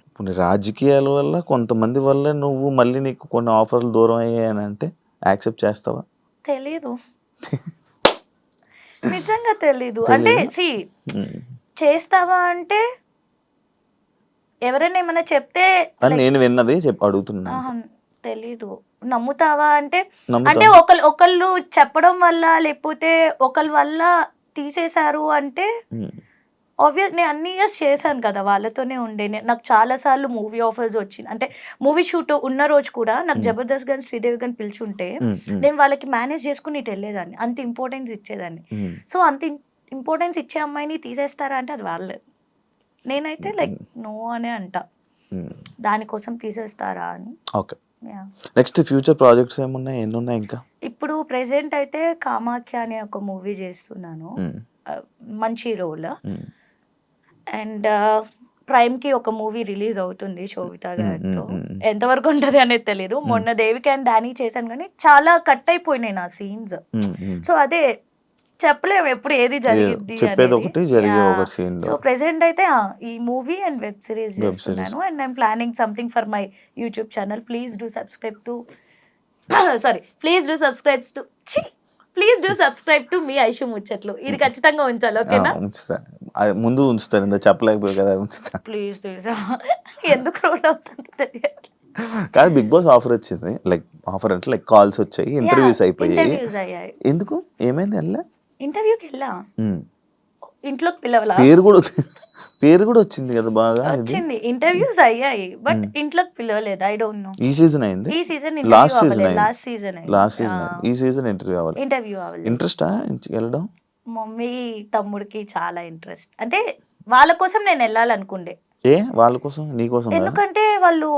ఇప్పుడు రాజకీయాల వల్ల కొంతమంది వల్ల నువ్వు మళ్ళీ నీకు కొన్ని ఆఫర్లు దూరం అయ్యాయని అంటే యాక్సెప్ట్ చేస్తావా? తెలీదు, నిజంగా తెలీదు. అంటే చేస్తావా అంటే ఎవరైనా ఏమైనా చెప్తే నేను విన్నది అడుగుతున్నా. తెలీదు. నమ్ముతావా అంటే అంటే ఒకళ్ళు చెప్పడం వల్ల లేకపోతే ఒకళ్ళ వల్ల తీసేశారు అంటే ఆబ్వియస్ నేను అన్ని ఇయర్స్ చేశాను కదా, వాళ్ళతోనే ఉండే. నాకు చాలా సార్లు మూవీ ఆఫర్స్ వచ్చింది, అంటే మూవీ షూట్ ఉన్న రోజు కూడా నాకు జబర్దస్త్ గాని శ్రీదేవి గాని పిలిచుంటే నేను వాళ్ళకి మేనేజ్ చేసుకుని ఇటు వెళ్ళేదాన్ని, అంత ఇంపార్టెన్స్ ఇచ్చేదాన్ని. సో అంత ఇంపార్టెన్స్ ఇచ్చే అమ్మాయిని తీసేస్తారా అంటే అది వాళ్ళే. నేనైతే లైక్ నో అనే అంట, దానికోసం తీసేస్తారా అని. ఓకే, నెక్స్ట్ ఫ్యూచర్ ప్రాజెక్ట్స్ ఏమున్నాయి? ఎన్ని ఉన్నాయి ఇంకా? ఇప్పుడు ప్రెసెంట్ అయితే కామాఖ్య అనే ఒక మూవీ చేస్తున్నాను, మంచి రోల్. అండ్ ప్రైమ్ కి ఒక మూవీ రిలీజ్ అవుతుంది శోభితా గారితో, ఎంతవరకు ఉంటది అనేది తెలీదు. మొన్న దేవిక అండ్ డానీ చేశాను కానీ చాలా కట్ అయిపోయినాయి నా సీన్స్. సో అదే చెప్పలేము ఎప్పుడు ఏది జరిగింది. సో ప్రెసెంట్ అయితే ఈ మూవీ అండ్ వెబ్ సిరీస్ చేస్తున్నాను. And I'm planning something for my YouTube channel. Please do subscribe to మీ ఐషు ముచ్చట్లు. ఇది ఖచ్చితంగా ఉంచాలి, ఓకేనా? ముందు ఉంచుతాను, చెప్పలేకపోయి కదా, ఉంచుతా ప్లీజ్. ఎందుకు రోడ్ అవుతుంది కాదు, బిగ్ బాస్ ఆఫర్ వచ్చింది, లైక్ ఆఫర్ అంటే లైక్ కాల్స్ వచ్చాయి, ఇంటర్వ్యూస్ అయిపోయాయి. ఎందుకు ఏమైంది? వెళ్ళా ఇంటర్వ్యూకి వెళ్ళా, ఇంట్లోకి పిలవలా, పేరు కూడా వచ్చింది కదా, బాగా వచ్చింది. ఇంటర్వ్యూస్ అయ్యాయి బట్ ఇంట్లోకి పిలవలేదు. I don't know. ఈ సీజన్ అయింది, ఈ సీజన్ లాస్ట్ సీజన్ ఈ సీజన్ ఇంటర్వ్యూ అవ్వాలి. ఇంట్రెస్టా వెళ్ళడం? మమ్మీ తమ్ముడికి చాలా ఇంట్రెస్ట్, అంటే వాళ్ళ కోసం నేను వెళ్ళాలనుకుండే. వాళ్ళ కోసం నీ కోసం? ఎందుకంటే వాళ్ళు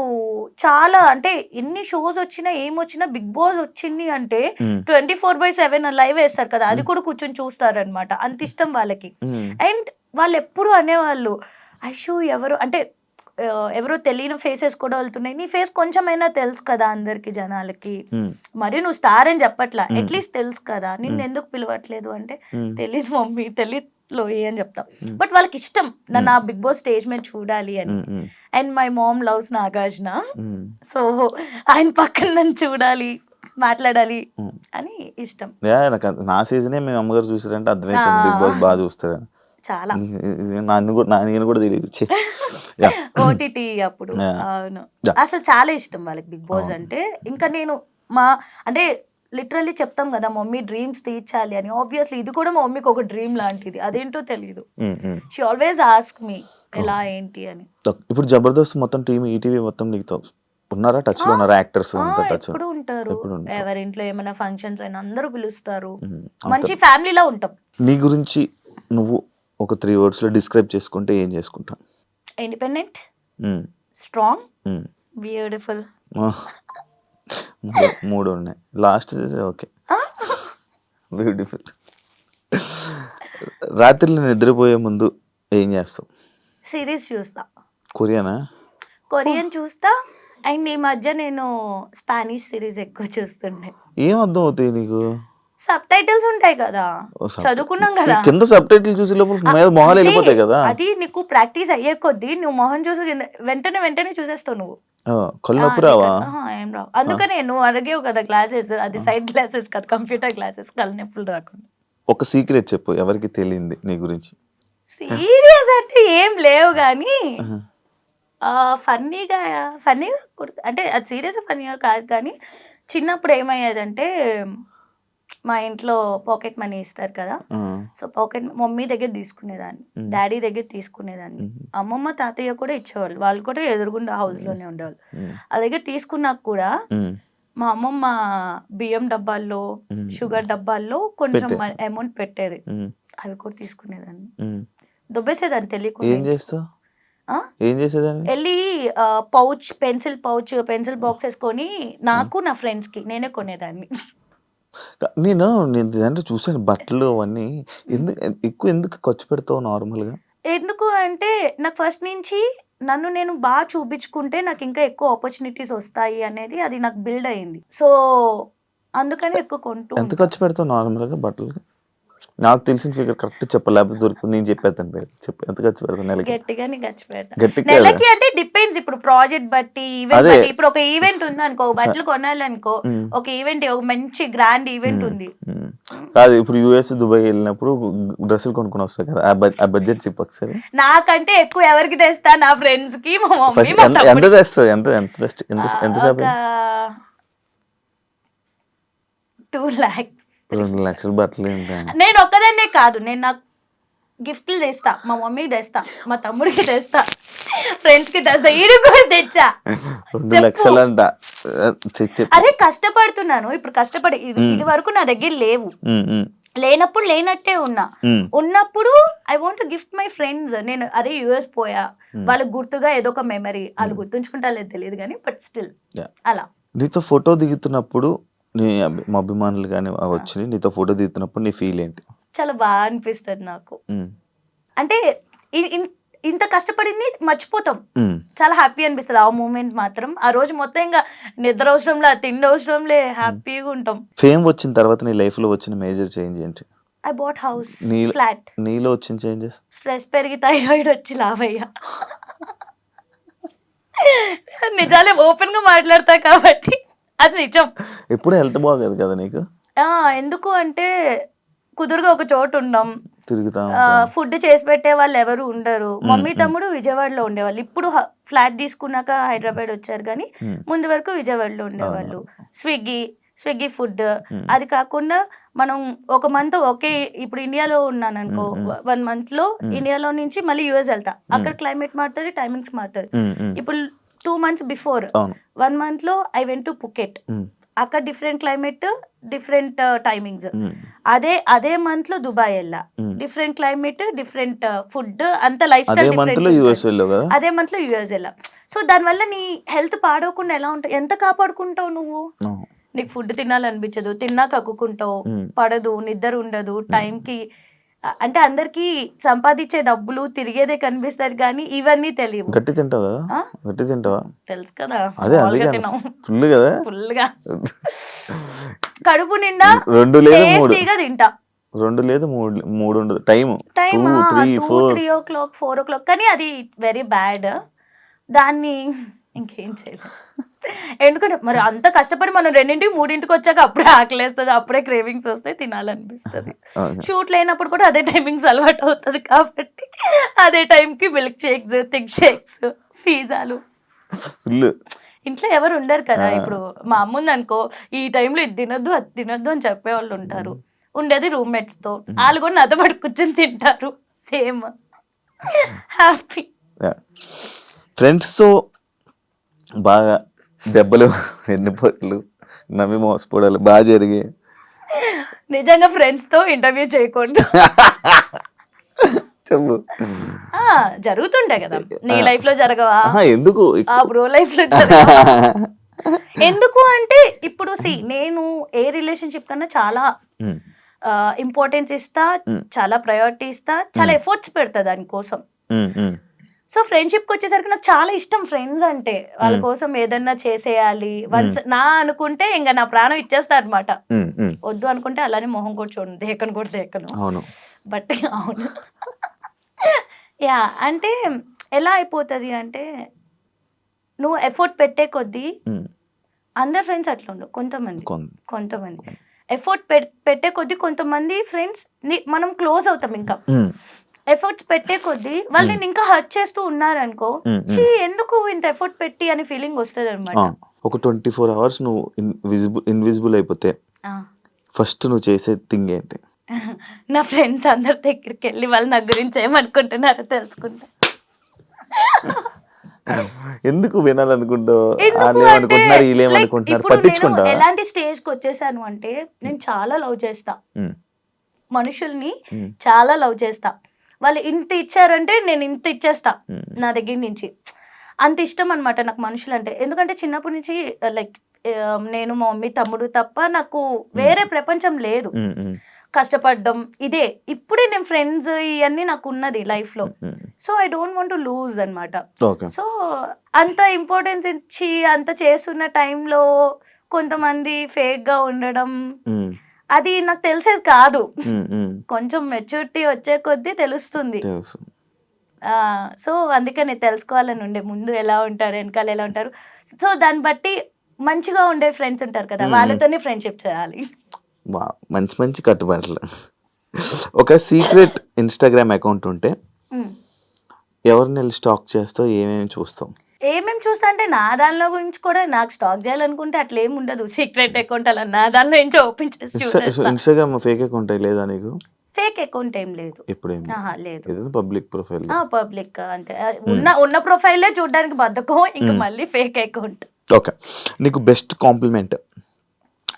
చాలా, అంటే ఎన్ని షోస్ వచ్చినా ఏమొచ్చినా బిగ్ బాస్ వచ్చింది అంటే 24/7 లైవ్ వేస్తారు కదా, అది కూడా కూర్చొని చూస్తారు అనమాట, అంత ఇష్టం వాళ్ళకి. అండ్ వాళ్ళు ఎప్పుడు అనేవాళ్ళు, ఐషు ఎవరు అంటే ఎవరో తెలియని ఫేసెస్ కూడా వెళ్తున్నాయి, నీ ఫేస్ కొంచెమైనా తెలుసు కదా అందరికి జనాలకి, మరి నువ్వు స్టార్ అని చెప్పట్లా, అట్లీస్ట్ తెలుసు కదా, నిన్ను ఎందుకు పిలవట్లేదు అంటే తెలీదు మమ్మీ, తెలీదు లోయి అని చెప్తాం. బట్ వాళ్ళకి ఇష్టం నన్ను ఆ బిగ్ బాస్ స్టేజ్ మీద చూడాలి అని. And my mom loves Nagarjuna, so ఆయన పక్కన నన్ను చూడాలి, మాట్లాడాలి అని ఇష్టం. నా సీజనే మీ అమ్మగారు చూసారంటే అర్థమైపోయింది బిగ్ బాస్ బాగా చూస్తారని. చాలా నేను కూడా తెలియదు ఓటీటీ అప్పుడు. అవును, అసలు చాలా ఇష్టం వాళ్ళకి బిగ్ బాస్ అంటే. ఇంకా నేను అంటే లిటరల్లీ చెప్తాం కదా మమ్మీ డ్రీమ్స్ తీర్చాలి అని, ఆబ్వియస్లీ ఇది కూడా మా మమ్మీకి ఒక డ్రీమ్ లాంటిది, అదేంటో తెలియదు. షీ ఆల్వేస్ ఆస్క్ మీ ఎలా ఏంటి అని. ఇప్పుడు జబర్దస్త్ మొత్తం టీమ్, ఈటీవీ మొత్తం నీతో ఉన్నారా, టచ్ లో ఉన్నారా? యాక్టర్స్ ఎప్పుడు ఉంటారు, ఎవరింట్లో ఏమైనా ఫంక్షన్స్ అయినా అందరూ పిలుస్తారు, మంచి ఫ్యామిలీలా ఉంటాం. నీ గురించి నువ్వు ఒక 3 words లో డిస్క్రైబ్ చేసుకుంటే ఏం చేసుకుంటావు? Independent, strong, beautiful. 3 ఉన్నాయి, లాస్ట్ ఓకే, బ్యూటిఫుల్. రాత్రిలో నిద్రపోయే ముందు ఏం చేస్తావు? సిరీస్ చూస్తా. కొరియన్ చూస్తా. అండ్ ఈ మధ్య నేను స్పానిష్ సిరీస్ ఎక్కువ చూస్తుండే. ఏం అర్థం అవుతాయి నీకు? సబ్ టైటిల్స్ ఉంటాయి కదా, చదువుకున్నాం కదా, కింద సబ్ టైటిల్ చూసి లోపల మొహాలు వెళ్ళిపోతాయి కదా. అది నీకు ప్రాక్టీస్ అయ్యే కొద్దీ నువ్వు మొహం చూసి వెంటనే చూసేస్తావు నువ్వు. కళ్ళు నొప్పి రావా? ఏం రావు. అందుకనే నువ్వు అడిగేవు కదా గ్లాసెస్, అది సైడ్ గ్లాసెస్ కదా, కంప్యూటర్ గ్లాసెస్, కళ్ళు నొప్పులు రాకుండా. ఒక సీక్రెట్ చెప్పు ఎవరికి తెలియంది నీ గురించి. సీరియస్ అంటే ఏం లేవు కానీ ఫన్నీగా అంటే అది సీరియస్ ఫన్నీగా కాదు కానీ చిన్నప్పుడు ఏమయ్యేదంటే మా ఇంట్లో పాకెట్ మనీ ఇస్తారు కదా, సో పాకెట్ మమ్మీ దగ్గర తీసుకునేదాన్ని, డాడీ దగ్గర తీసుకునేదాన్ని, అమ్మమ్మ తాతయ్య కూడా ఇచ్చేవాళ్ళు, వాళ్ళు కూడా ఎదురుగుండా హౌస్ లోనే ఉండేవాళ్ళు. ఆ దగ్గర తీసుకున్నాక కూడా మా అమ్మమ్మ బియ్యం డబ్బాల్లో షుగర్ డబ్బాల్లో కొంచెం అమౌంట్ పెట్టేది, అవి కూడా తీసుకునేదాన్ని, దుబ్బేసేదాన్ని తెలియకుండా. ఏం చేస్తావు? ఏం చేసేదాన్ని? వెళ్ళి పౌచ్, పెన్సిల్ బాక్స్ వేసుకొని నాకు నా ఫ్రెండ్స్ కి నేనే కొనేదాన్ని. నేను అంటే చూసాను బట్టలు అవన్నీ. ఎందుకు ఖర్చు పెడతావు నార్మల్గా? ఎందుకు అంటే నాకు ఫస్ట్ నుంచి నన్ను నేను బాగా చూపించుకుంటే నాకు ఇంకా ఎక్కువ ఆపర్చునిటీస్ వస్తాయి అనేది అది నాకు బిల్డ్ అయింది. సో అందుకని ఎక్కువ కొంటూ. ఎంత ఖర్చు పెడతావు నార్మల్గా బట్టలకి? నాకు తెలిసిన ఫిగర్ కరెక్ట్ చెప్పాలి, లేకపోతే దొరుకుతుంది. నేను చెప్పేస్తాను పేరు చెప్పు. ఎంత ఖర్చు పెడతాను నెలకి? గట్టిగానే ఖర్చు పెడతాను నెలకి. అంటే డిపెండ్స్, ఇప్పుడు ప్రాజెక్ట్ బట్టి, ఈవెంట్ బట్టి. ఇప్పుడు ఒక ఈవెంట్ ఉంది అనుకో, బట్టలు కొనాలనుకో, ఒక ఈవెంట్, ఒక మంచి గ్రాండ్ ఈవెంట్ ఉంది కాదు, ఇప్పుడు యుఎస్ దుబాయ్ వెళ్ళినప్పుడు డ్రెస్సులు కొనుక్కొని వస్తాయి కదా, ఆ బడ్జెట్ చెప్పు ఒకసారి. నాకంటే ఎక్కువ ఎవరికి తెస్తా? నా ఫ్రెండ్స్ కి, మా మమ్మీ. ఎంత తెస్తావు? ఎంత 2 lakhs. 2 లక్షలు బట్టలు ఏంటంటే? నేను ఒక్కదాన్నే కాదు, నేను నాకు గిఫ్ట్లు తెస్తా, మా మమ్మీకి తెస్తా, మా తమ్ముడికి తెస్తా, ఫ్రెండ్స్ కి తెస్తా, ఈడు కూడా తెచ్చా. 2 లక్షలు అంట. అదే కష్టపడుతున్నాను ఇప్పుడు, కష్టపడి ఇది వరకు నా దగ్గర లేవు, లేనప్పుడు లేనట్టే ఉన్నప్పుడు I want gift my friends. నేను అదే యుఎస్ పోయా, వాళ్ళకి గుర్తుగా ఏదో ఒక మెమరీ, వాళ్ళు గుర్తుంచుకుంటా లేదు తెలియదు కానీ, బట్ స్టిల్ అలా. నీతో ఫోటో దిగుతున్నప్పుడు నీ అభిమానులు కానీ వచ్చి నీతో ఫోటో దిగుతున్నప్పుడు నీ ఫీల్ ఏంటి? చాలా బాగా అనిపిస్తుంది నాకు. అంటే ఇంత కష్టపడింది మర్చిపోతాం, చాలా హ్యాపీ అనిపిస్తుంది ఆ మూమెంట్ మాత్రం. ఆ రోజు మొత్తం ఇంకా నిద్ర అవసరంలే, తిండి అవసరంలే, హ్యాపీగా ఉంటాం. ఫేమ్ వచ్చిన తర్వాత నీ లైఫ్ లో వచ్చిన మేజర్ చేంజ్ ఏంటి? I bought house, flat. నీలో వచ్చిన చేంజెస్? స్ట్రెస్ పెరిగి థైరాయిడ్ వచ్చి లావయ్యా. నిజాలే ఓపెన్ గా మాట్లాడతా కాబట్టి అది నిజం. ఎప్పుడు హెల్త్ బాగోదు కదా నీకు? ఎందుకు అంటే కుదురుగా ఒక చోటు ఉన్నాం, తిరుగుతా, ఫుడ్ చేసి పెట్టే వాళ్ళు ఎవరు ఉండరు. మమ్మీ తమ్ముడు విజయవాడలో ఉండేవాళ్ళు, ఇప్పుడు ఫ్లాట్ తీసుకున్నాక హైదరాబాద్ వచ్చారు కానీ ముందు వరకు విజయవాడలో ఉండేవాళ్ళు. స్విగ్గీ ఫుడ్, అది కాకుండా మనం ఒక మంత్ ఇప్పుడు ఇండియాలో ఉన్నాను అనుకో, 1 month లో ఇండియాలో నుంచి మళ్ళీ యుఎస్ వెళ్తా, అక్కడ క్లైమేట్ మారుతుంది, టైమింగ్స్ మారుతుంది. ఇప్పుడు 2 months బిఫోర్ 1 month లో ఐ వెంట్ టు పుకెట్, అక్కడ డిఫరెంట్ క్లైమేట్, డిఫరెంట్ టైమింగ్స్. అదే మంత్ లో దుబాయ్ వెళ్ళా, డిఫరెంట్ క్లైమేట్, డిఫరెంట్ ఫుడ్, అంత లైఫ్ స్టైల్ డిఫరెంట్. అదే మంత్ లో యుఎస్ వెళ్ళా. సో దానివల్ల నీ హెల్త్ పాడవకుండా ఎలా ఉంటావు? ఎంత కాపాడుకుంటావు నువ్వు? నీకు ఫుడ్ తినాలనిపించదు, తిన్నా కక్కుకుంటావు, పడదు, నిద్ర ఉండదు టైంకి. అంటే అందరికి సంపాదించే డబ్బులు తిరిగేదే కనిపిస్తారు కానీ ఇవన్నీ తెలియవు. గట్టి తింటావా? గట్టి తింటావా? తెలుసు కదా, ఫుల్ గా కడుపు నిండా 2 లేదా 3 తింటా. 2 లేదా 3 ఉండదు టైం 3 o'clock 4 o'clock. కానీ అది వెరీ బ్యాడ్, దాన్ని ఇంకేం చేయలేదు. ఎందుకంటే మరి అంత కష్టపడి మనం 2 3 వచ్చాక అప్పుడే ఆకలేస్తుంది, అప్పుడే క్రేవింగ్స్ వస్తాయి, తినాలనిపిస్తుంది. షూట్ లేనప్పుడు కూడా అదే టైమింగ్స్ అలవాటు అవుతుంది కాబట్టి అదే టైంకి మిల్క్ షేక్స్, థిక్ షేక్స్, పిజ్జాలు. ఇంట్లో ఎవరు ఉండరు కదా. ఇప్పుడు మా అమ్మ ఉంది అనుకో, ఈ టైంలో ఇది తినొద్దు అది తినొద్దు అని చెప్పేవాళ్ళు ఉంటారు. ఉండేది రూమ్మేట్స్ తో, వాళ్ళు కూడా నాతో పడి కూర్చొని తింటారు. Same happy. ఫ్రెండ్స్ తో బాగా దెబ్బలు, ఎన్నిపట్లు, నవ్వి మోసపోవడాలు బాగా జరిగాయి. నిజంగా ఫ్రెండ్స్ తో ఇంటర్వ్యూ చేయకుండా చెప్పు. జరుగుతుండే కదా, నీ లైఫ్ లో జరగవా? ఎందుకు బ్రో లైఫ్ లో ఎందుకు అంటే ఇప్పుడు నేను ఏ రిలేషన్షిప్ కన్నా చాలా ఇంపార్టెన్స్ ఇస్తా, చాలా ప్రయారిటీ ఇస్తా, చాలా ఎఫర్ట్స్ పెడతా దానికోసం. సో ఫ్రెండ్షిప్ కి వచ్చేసరికి నాకు చాలా ఇష్టం ఫ్రెండ్స్ అంటే. వాళ్ళ కోసం ఏదన్నా చేసేయాలి, వన్స్ నా అనుకుంటే ఇంకా నా ప్రాణం ఇచ్చేస్తా అనమాట. వద్దు అనుకుంటే అలానే మొహం కూడా చూడండి, దేకను కూడా దేకను. బట్ అవును, యా. అంటే ఎలా అయిపోతుంది అంటే నువ్వు ఎఫర్ట్ పెట్టే కొద్దీ ఉమ్, అందరు ఫ్రెండ్స్ అట్లా ఉండవు, కొంతమంది కొన్- కొంతమంది ఎఫర్ట్ పెట్టే కొద్దీ కొంతమంది ఫ్రెండ్స్ మనం క్లోజ్ అవుతాం, ఇంకా ఉమ్, ఎఫర్ట్స్ పెట్టే కొద్దీ వాళ్ళు నేను ఇంకా హర్ట్ చేస్తూ ఉన్నారనుకో, "ఛీ, ఎందుకు ఇంత ఎఫర్ట్ పెట్టి అని ఫీలింగ్ వస్తుంది అనమాట. ఒక 24 hours నువ్వు ఇన్విజిబుల్ అయిపోతే ఫస్ట్ నువ్వు చేసే థింగ్ ఏంటి? నా ఫ్రెండ్స్ అందరి దగ్గరికి వెళ్ళి వాళ్ళు నా గురించి ఏమనుకుంటున్నారో తెలుసుకుంటా. ఎందుకు వినాలనుకుంటావు? ఎందుకు వాళ్ళు అంటే, ఏమనుకుంటున్నారు, వీళ్ళు like, ఏమనుకుంటున్నారు ఇప్పుడు నేను పట్టించుకుంటావా? ఎలాంటి స్టేజ్ కి వచ్చేసాను అంటే నేను చాలా లవ్ చేస్తా, ఉమ్, మనుషుల్ని చాలా లవ్ చేస్తా. వాళ్ళు ఇంత ఇచ్చారంటే నేను ఇంత ఇచ్చేస్తా నా దగ్గర నుంచి. అంత ఇష్టం అనమాట నాకు మనుషులు అంటే. ఎందుకంటే చిన్నప్పటి నుంచి లైక్ నేను మా మమ్మీ తమ్ముడు తప్ప నాకు వేరే ప్రపంచం లేదు. ఉమ్, ఉమ్, కష్టపడ్డం ఇదే. ఇప్పుడే నేను ఫ్రెండ్స్ ఇవన్నీ నాకు ఉన్నది లైఫ్ లో. Um. So I don't want to lose అనమాట. ఓకే. సో అంత ఇంపార్టెన్స్ ఇచ్చి అంత చేస్తున్న టైంలో కొంతమంది ఫేక్ గా ఉండడం ఉమ్, అది నాకు తెలిసేది కాదు. ఉమ్, ఉమ్. కొంచెం మెచ్యూరిటీ వచ్చే కొద్దీ తెలుస్తుంది. తెలుసు. సో అందుకని తెలుసుకోవాలని ఉండే, ముందు ఎలా ఉంటారు వెనకాల ఎలా ఉంటారు. సో దాన్ని బట్టి మంచిగా ఉండే ఫ్రెండ్స్ ఉంటారు కదా, వాళ్ళతోనే ఫ్రెండ్షిప్ చేయాలి. మంచి మంచి కట్టుబాట్లు. ఒక సీక్రెట్ ఇన్స్టాగ్రామ్ అకౌంట్ ఉంటే ఎవరిని వెళ్ళి స్టాక్ చేస్తావు, ఏమేమి చూస్తావు? ఏమేమి చూస్తా అంటే నా దానిలో గురించి కూడా నాకు స్టాక్ చేయాలనుకుంటే అట్లా ఏమి ఉండదు. సీక్రెట్ అకౌంట్ అలా నా దానిలో నుంచి ఓపెన్ చేసి ఇన్స్టాగ్రామ్ ఫేక్ అకౌంట్ లేదా నీకు? ఫేక్ అకౌంట్ ఏం లేదు. ఎప్పుడేం లేదు. Public profile? పబ్లిక్ అంటే ఉన్న ప్రొఫైలే చూడడానికి బద్దకం, ఇంకా మళ్ళీ ఫేక్ అకౌంట్. ఓకే. నీకు బెస్ట్ కాంప్లిమెంట్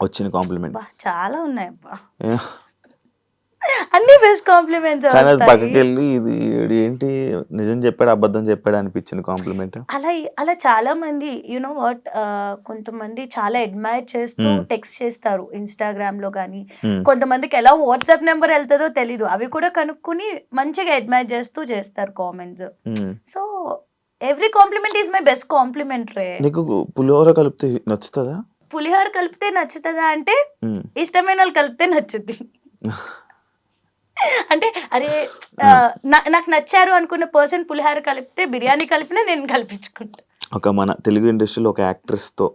వచ్చిన కాంప్లిమెంట్? చాలా ఉన్నాయి అబ్బా, అన్ని బెస్ట్ కాంప్లిమెంట్స్. కానీ అది పక్కకి వెళ్ళి ఇది ఏంటి నిజం చెప్పాడు అబద్ధం చెప్పాడు అనిపించిన కాంప్లిమెంట్? అలా చాలా మంది యునో వాట్, కొంతమంది చాలా అడ్మైర్ చేస్తూ టెక్స్ట్ చేస్తారు ఇన్స్టాగ్రామ్ లో కానీ, కొంతమందికి ఎలా వాట్సాప్ నెంబర్ వెళ్తుందో తెలీదు, అవి కూడా కనుక్కుని మంచిగా అడ్మైర్ చేస్తూ చేస్తారు comments. So every compliment is my best compliment రే. నీకు పులిహోర కలిపితే నచ్చుతుందా? పులిహోర కలిపితే నచ్చుతుందా అంటే ఇష్టమైన వాళ్ళు కలిపితే నచ్చుద్ది. అంటే అరే నాకు నచ్చారు అనుకున్న పర్సన్ పులిహోర కలిపితే బిర్యానీ కలిపినా నేను కల్పించుకుంటా. ఒక మన తెలుగు ఇండస్ట్రీలో ఒక యాక్ట్రెస్ తో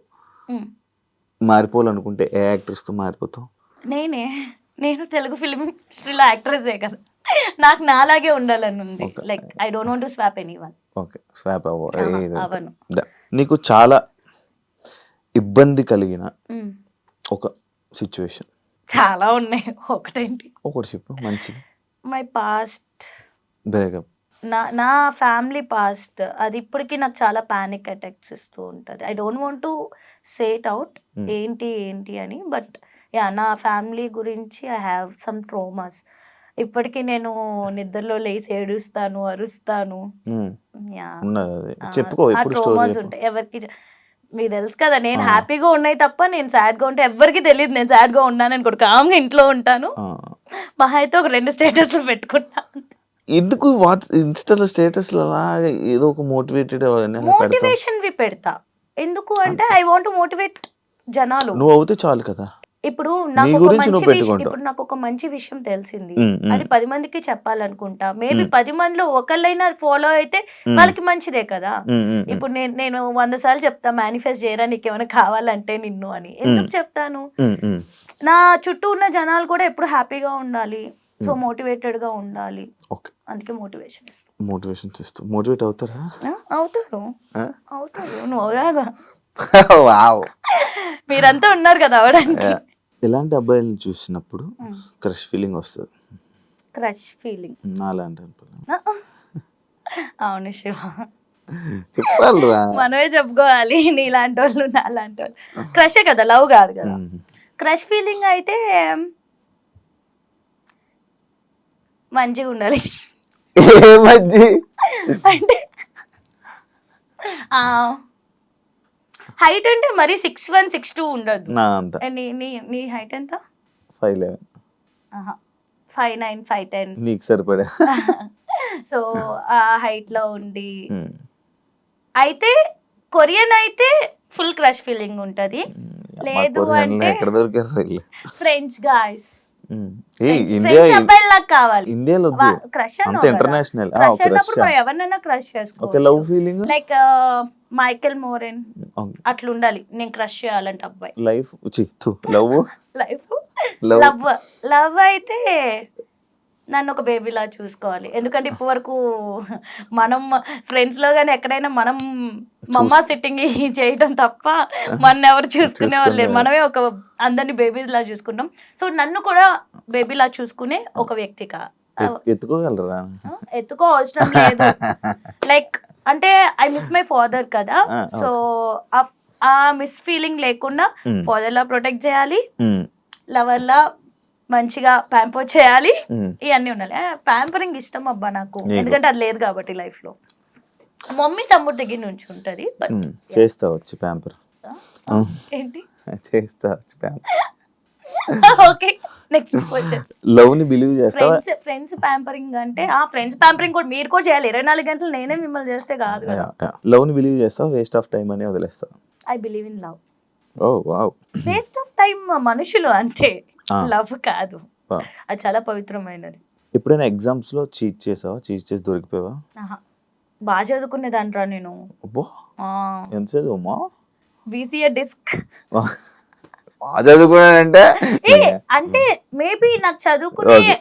మారిపోవాలనుకుంటే ఏ యాక్ట్రెస్ తో మారిపోతావు? నేను తెలుగు ఫిల్మ్ ఇండస్ట్రీలో యాక్ట్రెసే కదా, నాకు నాలాగే ఉండాలని ఉంది. Like I don't want to swap anyone. Okay, swap అవను. నీకు చాలా ఇబ్బంది కలిగిన ఒక సిచ్యువేషన్? చాలా ఉన్నాయి. ఒకటేంటి, ఒకటి చెప్పు మంచిది. My past breakup. నా ఫ్యామిలీ పాస్ట్, అది ఇప్పటికీ నాకు చాలా పానిక్ అటాక్స్ ఇస్తూ ఉంటుంది. I don't want to say it out ఏంటి అని, బట్ యా నా ఫ్యామిలీ గురించి ఐ హ్యావ్ సమ్ ట్రోమాస్. ఇప్పటికీ నేను నిద్రలో లేచి ఏడుస్తాను, అరుస్తాను. ట్రోమాస్ ఉంటాయి ఎవరికి, మీకు తెలుసు కదా. నేను హ్యాపీగా ఉన్నాయి తప్ప నేను సాడ్ గా ఉంటే ఎవరికి తెలియదు నేను సాడ్ గా ఉన్నాను అనుకోడు. కామ్గా ఇంట్లో ఉంటాను, మహా అయితే ఒక 2 స్టేటస్లు పెట్టుకుంటాను. ఎందుకు ఇన్స్టాలో స్టేటస్ ఏదో ఒక మోటివేషన్ పెడతా. ఎందుకు అంటే ఐ వాంట్ టు మోటివేట్ జనాలు. నువ్వు అవుతే చాలు కదా. ఇప్పుడు నాకు ఒక మంచి విషయం తెలిసింది, అది 10 మందికి చెప్పాలనుకుంటా. మేబీ 10 మందిలో ఒకళ్ళైనా ఫాలో అయితే వాళ్ళకి మంచిదే కదా. ఇప్పుడు నేను 100 సార్లు చెప్తా మేనిఫెస్ట్ చేయరా నీకు ఏమైనా కావాలంటే నిన్ను అని. ఎందుకు చెప్తాను? నా చుట్టూ ఉన్న జనాలు కూడా ఎప్పుడు హ్యాపీగా ఉండాలి, సో మోటివేటెడ్ గా ఉండాలి. అందుకే మోటివేషన్ ఇస్తూ మోటివేట్ అవుతారా? అవుతారు. నువ్వు కాదా, మీరంతా ఉన్నారు కదా అవడానికి. ఎలాంటి అబ్బాయిలను చూసినప్పుడు క్రష్ ఫీలింగ్ వస్తుంది? క్రష్ ఫీలింగ్ నాలాంటి అవును శివ, చెప్పాలిరా, మనమే చెప్పుకోవాలి. నీలాంటి వాళ్ళు నాలాంటి వాళ్ళు క్రషే కదా, లవ్ కాదు కదా. క్రష్ ఫీలింగ్ అయితే మంచిగా ఉండాలి. అంటే హైట్ అంటే మరి 6'1", 6'2" ఉండదు. నీ హైట్ ఎంత? 5'11". 5'9", 5'10". నీకు సరిపడా. సో ఆ హైట్ లో ఉండి అయితే కొరియన్ అయితే ఫుల్ క్రష్ ఫీలింగ్ ఉంటది. లేదు అంటే ఫ్రెంచ్ గాయ్స్ ఇండియా అబ్బాయిలా కావాలి. ఇండియాలో వద్దు, క్రష్ అంత ఇంటర్నేషనల్. క్రష్ అన్నప్పుడు మనం ఎవరినైనా క్రష్ ఓకే, చేసుకోవచ్చు. లవ్ ఫీలింగ్ లైక్ మైకెల్ మోరెన్ అట్లా ఉండాలి నేను క్రష్ చేయాలంటే అబ్బాయి. Life love life Love. Love love అయితే నన్ను ఒక బేబీలా చూసుకోవాలి. ఎందుకంటే ఇప్పటి వరకు మనం ఫ్రెండ్స్ లో కానీ ఎక్కడైనా మనం మమ్మ సిట్టింగ్ చేయడం తప్ప మన ఎవరు చూసుకునే వాళ్ళు లేరు. మనమే ఒక అందరినీ బేబీస్ లా చూసుకుంటాం. సో నన్ను కూడా బేబీలా చూసుకునే ఒక వ్యక్తిగా ఎత్తుకోగలరా? ఎత్తుకో అవసరం లేదు. లైక్ అంటే ఐ మిస్ మై ఫాదర్ కదా, సో ఆ మిస్ ఫీలింగ్ లేకుండా ఫాదర్ లా ప్రొటెక్ట్ చేయాలి, లవర్ లా మంచిగా ప్యాంపర్ చేయాలి, ఇవన్నీ ఉండాలి. ప్యాంపరింగ్ ఇష్టం అబ్బా నాకు, ఎందుకంటే అది లేదు కాబట్టి లైఫ్ లో. మమ్మీ తమ్ముడు దగ్గర నుంచి ఉంటది. చేస్తా వచ్చి ప్యాంపర్ ఏంటి చేస్తా వచ్చి pamper. Okay, next question. Love ని బిలీవ్ చేస్తావా? ఫ్రెండ్స్ ప్యాంపరింగ్ అంటే ఫ్రెండ్స్ ప్యాంపరింగ్ కూడా మీరు కూడా చేయాలి. 24 గంటలు నేనే మిమ్మల్ని చేస్తే కాదు కదా. లవ్ ని బిలీవ్ చేస్తావా? వేస్ట్ ఆఫ్ టైం అని వదిలేస్తావా? I believe in love. Oh wow. Waste of time మనుషులు అంతే, లవ్ కాదు. అది చాలా పవిత్రమైనది. ఎప్పుడైనా ఎగ్జామ్స్ లో చీట్ చేసావా? చీట్ చేసి దొరికిపోయావా? బాగా చదువుకునేదాన్రా నేను. అబ్బో, ఎంత చదువుమా? BCA disc. బాగా చదువుకున్నానంటే అంటే మేబీ నాకు చదువుకునే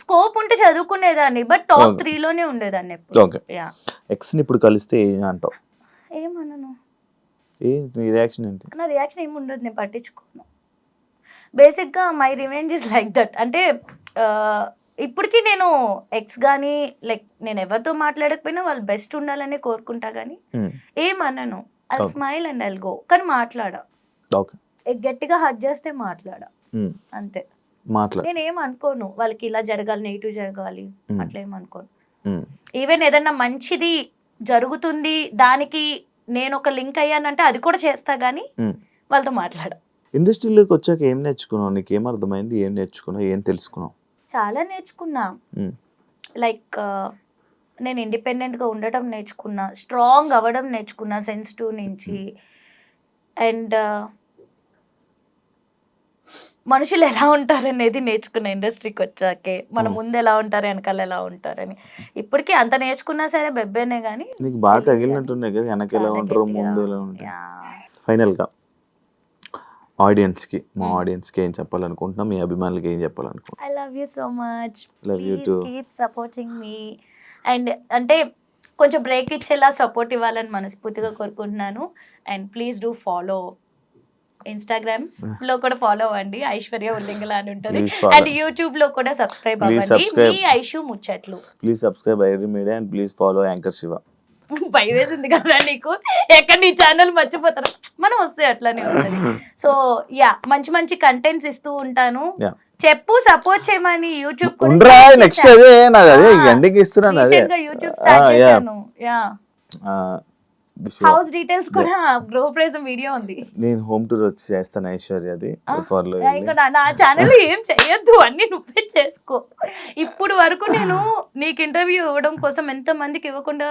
స్కోప్ ఉంటే చదువుకునేదాన్ని, బట్ టాప్ 3 లోనే ఉండేదాన్ని ఎప్పుడు. ఎక్స్ ని ఇప్పుడు కలిస్తే ఏం అంటావు? ఏమన్నాను? నీ రియాక్షన్ ఏంటి? నా రియాక్షన్ ఏమి ఉండదు, నేను పట్టించుకోను. బేసిక్గా my revenge is like that. అంటే ఇప్పటికీ నేను ఎక్స్ కానీ లైక్ నేను ఎవరితో మాట్లాడకపోయినా వాళ్ళు బెస్ట్ ఉండాలని కోరుకుంటా కానీ ఏమన్నాను. I smile and I'll go. కానీ మాట్లాడా, గట్టిగా హర్ట్ చేస్తే మాట్లాడా, అంతే. నేను ఏం అనుకోను వాళ్ళకి ఇలా జరగాలి, నెగిటివ్ జరగాలి అట్లా ఏమనుకోను. ఈవెన్ ఏదన్నా మంచిది జరుగుతుంది దానికి నేను ఒక లింక్ అయ్యానంటే అది కూడా చేస్తా గానీ వాళ్ళతో మాట్లాడా. ఇండస్ట్రీలోకి వచ్చాక ఏం నేర్చుకున్నావు? నీకు ఏం అర్థమైంది? ఏం నేర్చుకున్నావు? ఏం తెలుసుకున్నావు? చాలా నేర్చుకున్నా. లైక్ నేను ఇండిపెండెంట్గా ఉండటం నేర్చుకున్నా, స్ట్రాంగ్ అవ్వడం నేర్చుకున్నా సెన్సిటివ్ నుంచి. అండ్ మనుషులు ఎలా ఉంటారనేది నేర్చుకున్నా ఇండస్ట్రీకి వచ్చాకే. మన ముందు ఎలా ఉంటారు, వెనకాల ఎలా ఉంటారని. ఇప్పటికీ అంత నేర్చుకున్నా సరే బెబ్బేనే కానీ నీకు బాగా తగిలినట్టున్నాయి కదా, వెనక ఎలా ఉంటారు, ముందు ఎలా ఉంటారు. ఫైనల్గా ఆడియన్స్కి, మా ఆడియన్స్కి ఏం చెప్పాలనుకుంటున్నా? మీ అభిమానులకి ఏం చెప్పాలనుకుంటున్నా? I love you so much. Love you too. Keep supporting me. And అంటే కొంచెం బ్రేక్ ఇచ్చేలా సపోర్ట్ ఇవ్వాలని మనస్ఫూర్తిగా కోరుకుంటున్నాను. And please do follow Instagram లో కూడా ఫాలో అవ్వండి, ఐశ్వర్య ఉల్లింగల అని ఉంటుంది. అండ్ యూట్యూబ్ లో కూడా సబ్స్క్రైబ్ అవ్వండి, మీ ఐషు ముచ్చట్లు. Please subscribe ఐడ్రీ media and please follow anchor Shiva. భయం వేసింది కదా నీకు, ఎక్కడ నీ ఛానల్ మర్చిపోతారు, మనం వస్తే అట్లానే ఉంటుంది. సో యా, మంచి మంచి కంటెంట్స్ ఇస్తూ ఉంటాను. చెప్పు, సపోర్ట్ చేయమని. యూట్యూబ్ నెక్స్ట్ అదే నాది, అదే గంటకి ఇస్తున్నాను, అదే యూట్యూబ్ స్టార్ట్ చేశాను. యా, హౌస్ డీటెయిల్స్ కూడా గృహప్రవేశం వీడియో ఉంది. నేను హోమ్ టూర్ వచ్చి చేస్తాను ఐశ్వర్యది త్వరలో. ఇంకా నా ఛానల్ ఏం చెయ్యొద్దు, అన్ని నువ్వే చేసుకో. ఇప్పుడు వరకు నేను నీకు ఇంటర్వ్యూ ఇవ్వడం కోసం ఎంత మందికి ఇవ్వకుండా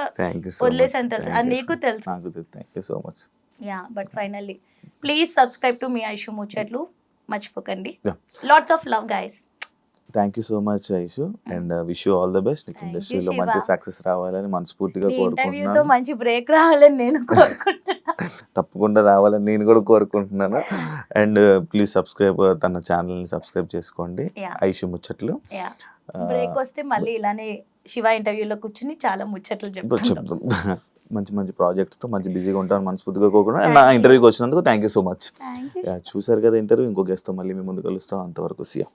వదిలేసాను తెలుసు, అది నీకు తెలుసు. Thank you so much. Yeah, but finally please subscribe to మీ ఐషు ముచ్చట్లు, మర్చిపోకండి. Lots of love guys. Thank you so much Aishu, and wish you all the best. నీకు ఇండస్ట్రీలో మంచి సక్సెస్ రావాలని మనస్ఫూర్తిగా కోరుకుంటున్నాను. మంచి బ్రేక్ రావాలని నేను కోరుకుంటున్నాను. తప్పకుండా రావాలని నేను కూడా కోరుకుంటున్నాను. అండ్ ప్లీజ్ సబ్స్క్రైబ్, తన ఛానల్ని సబ్స్క్రైబ్ చేసుకోండి, ఐషు ముచ్చట్లు. బ్రేక్ వస్తే మళ్ళీ ఇలానే శివ ఇంటర్వ్యూలో కూర్చుని చాలా ముచ్చట్లు చెప్తాను. మంచి మంచి ప్రాజెక్ట్స్తో మంచి బిజీగా ఉంటాను మనస్ఫూర్తిగా కోరుకుంటున్నాను. అండ్ నా ఇంటర్వ్యూకి వచ్చినందుకు థ్యాంక్ యూ సో మచ్. చూసారు కదా ఇంటర్వ్యూ, ఇంకో గెస్ట్తో మళ్ళీ మీ ముందు కలుస్తాం. అంతవరకు సియా.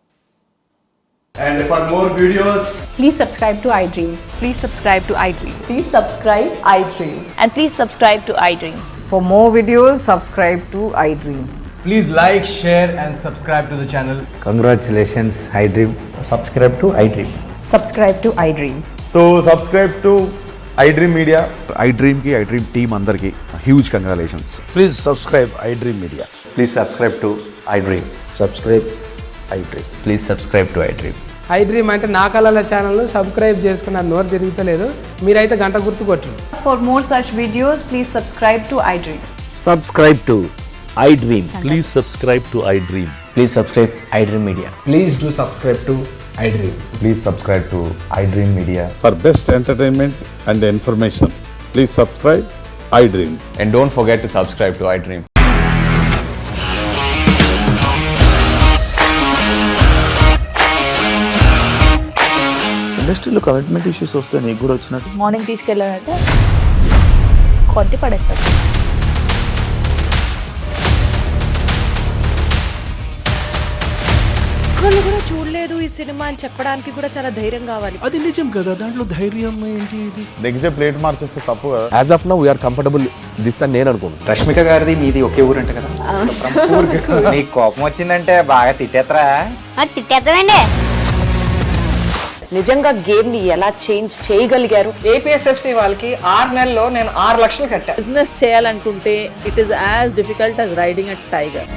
And for more videos, please subscribe to iDream. Please subscribe to iDream. Please subscribe iDream. And please subscribe to iDream. For more videos, subscribe to iDream. please like, share and subscribe to the channel. Congratulations, iDream. Subscribe to iDream. Subscribe to iDream. So subscribe to iDream Media. iDream ki iDream team andarki huge congratulations. Please subscribe iDream Media. Please subscribe to iDream. Subscribe iDream. Please subscribe to iDream. iDream అంటే నా కళల channel subscribe చేసుకున్న నోరు తిరుగుతలేదు, మీరైతే గంట గుర్తు కొట్టండి. For more such videos, please subscribe to iDream. Subscribe to iDream. Please subscribe to iDream. Please subscribe iDream Media. Please do subscribe to iDream. Please subscribe to iDream Media. For best entertainment and information, please subscribe iDream. And don't forget to subscribe to iDream. ఇండస్ట్రీలో commitment issues వస్తే నీకు కూడా వచ్చినట్టు morning తీసుకెళ్ళానంటే కొట్టి పడేస్తారు. ఒక్కళ్ళు కూడా చూడలేదు ఈ సినిమా అని చెప్పడానికి కూడా చాలా ధైర్యం కావాలి. అది నిజం కదా, దాంట్లో ధైర్యం ఏంటి? నెక్స్ట్ డే ప్లేట్ మార్చేస్తే తప్పు కదా. As of now we are comfortable this అని నేను అనుకుంటున్నాను. రష్మిక గారిది మీది ఒకే ఊరు అంట కదా. నీకు కోపం వచ్చిందంటే బాగా తిట్టేత్తరా? తిట్టేద్దామండి. నిజంగా గేమ్ ని ఎలా చేంజ్ చేయగలిగారు? ఏపీఎస్ఎఫ్సి వాళ్ళకి 6 నెలల్లో నేను 6 లక్షలు కట్టా. బిజినెస్ చేయాలనుకుంటే it is as difficult as riding a tiger.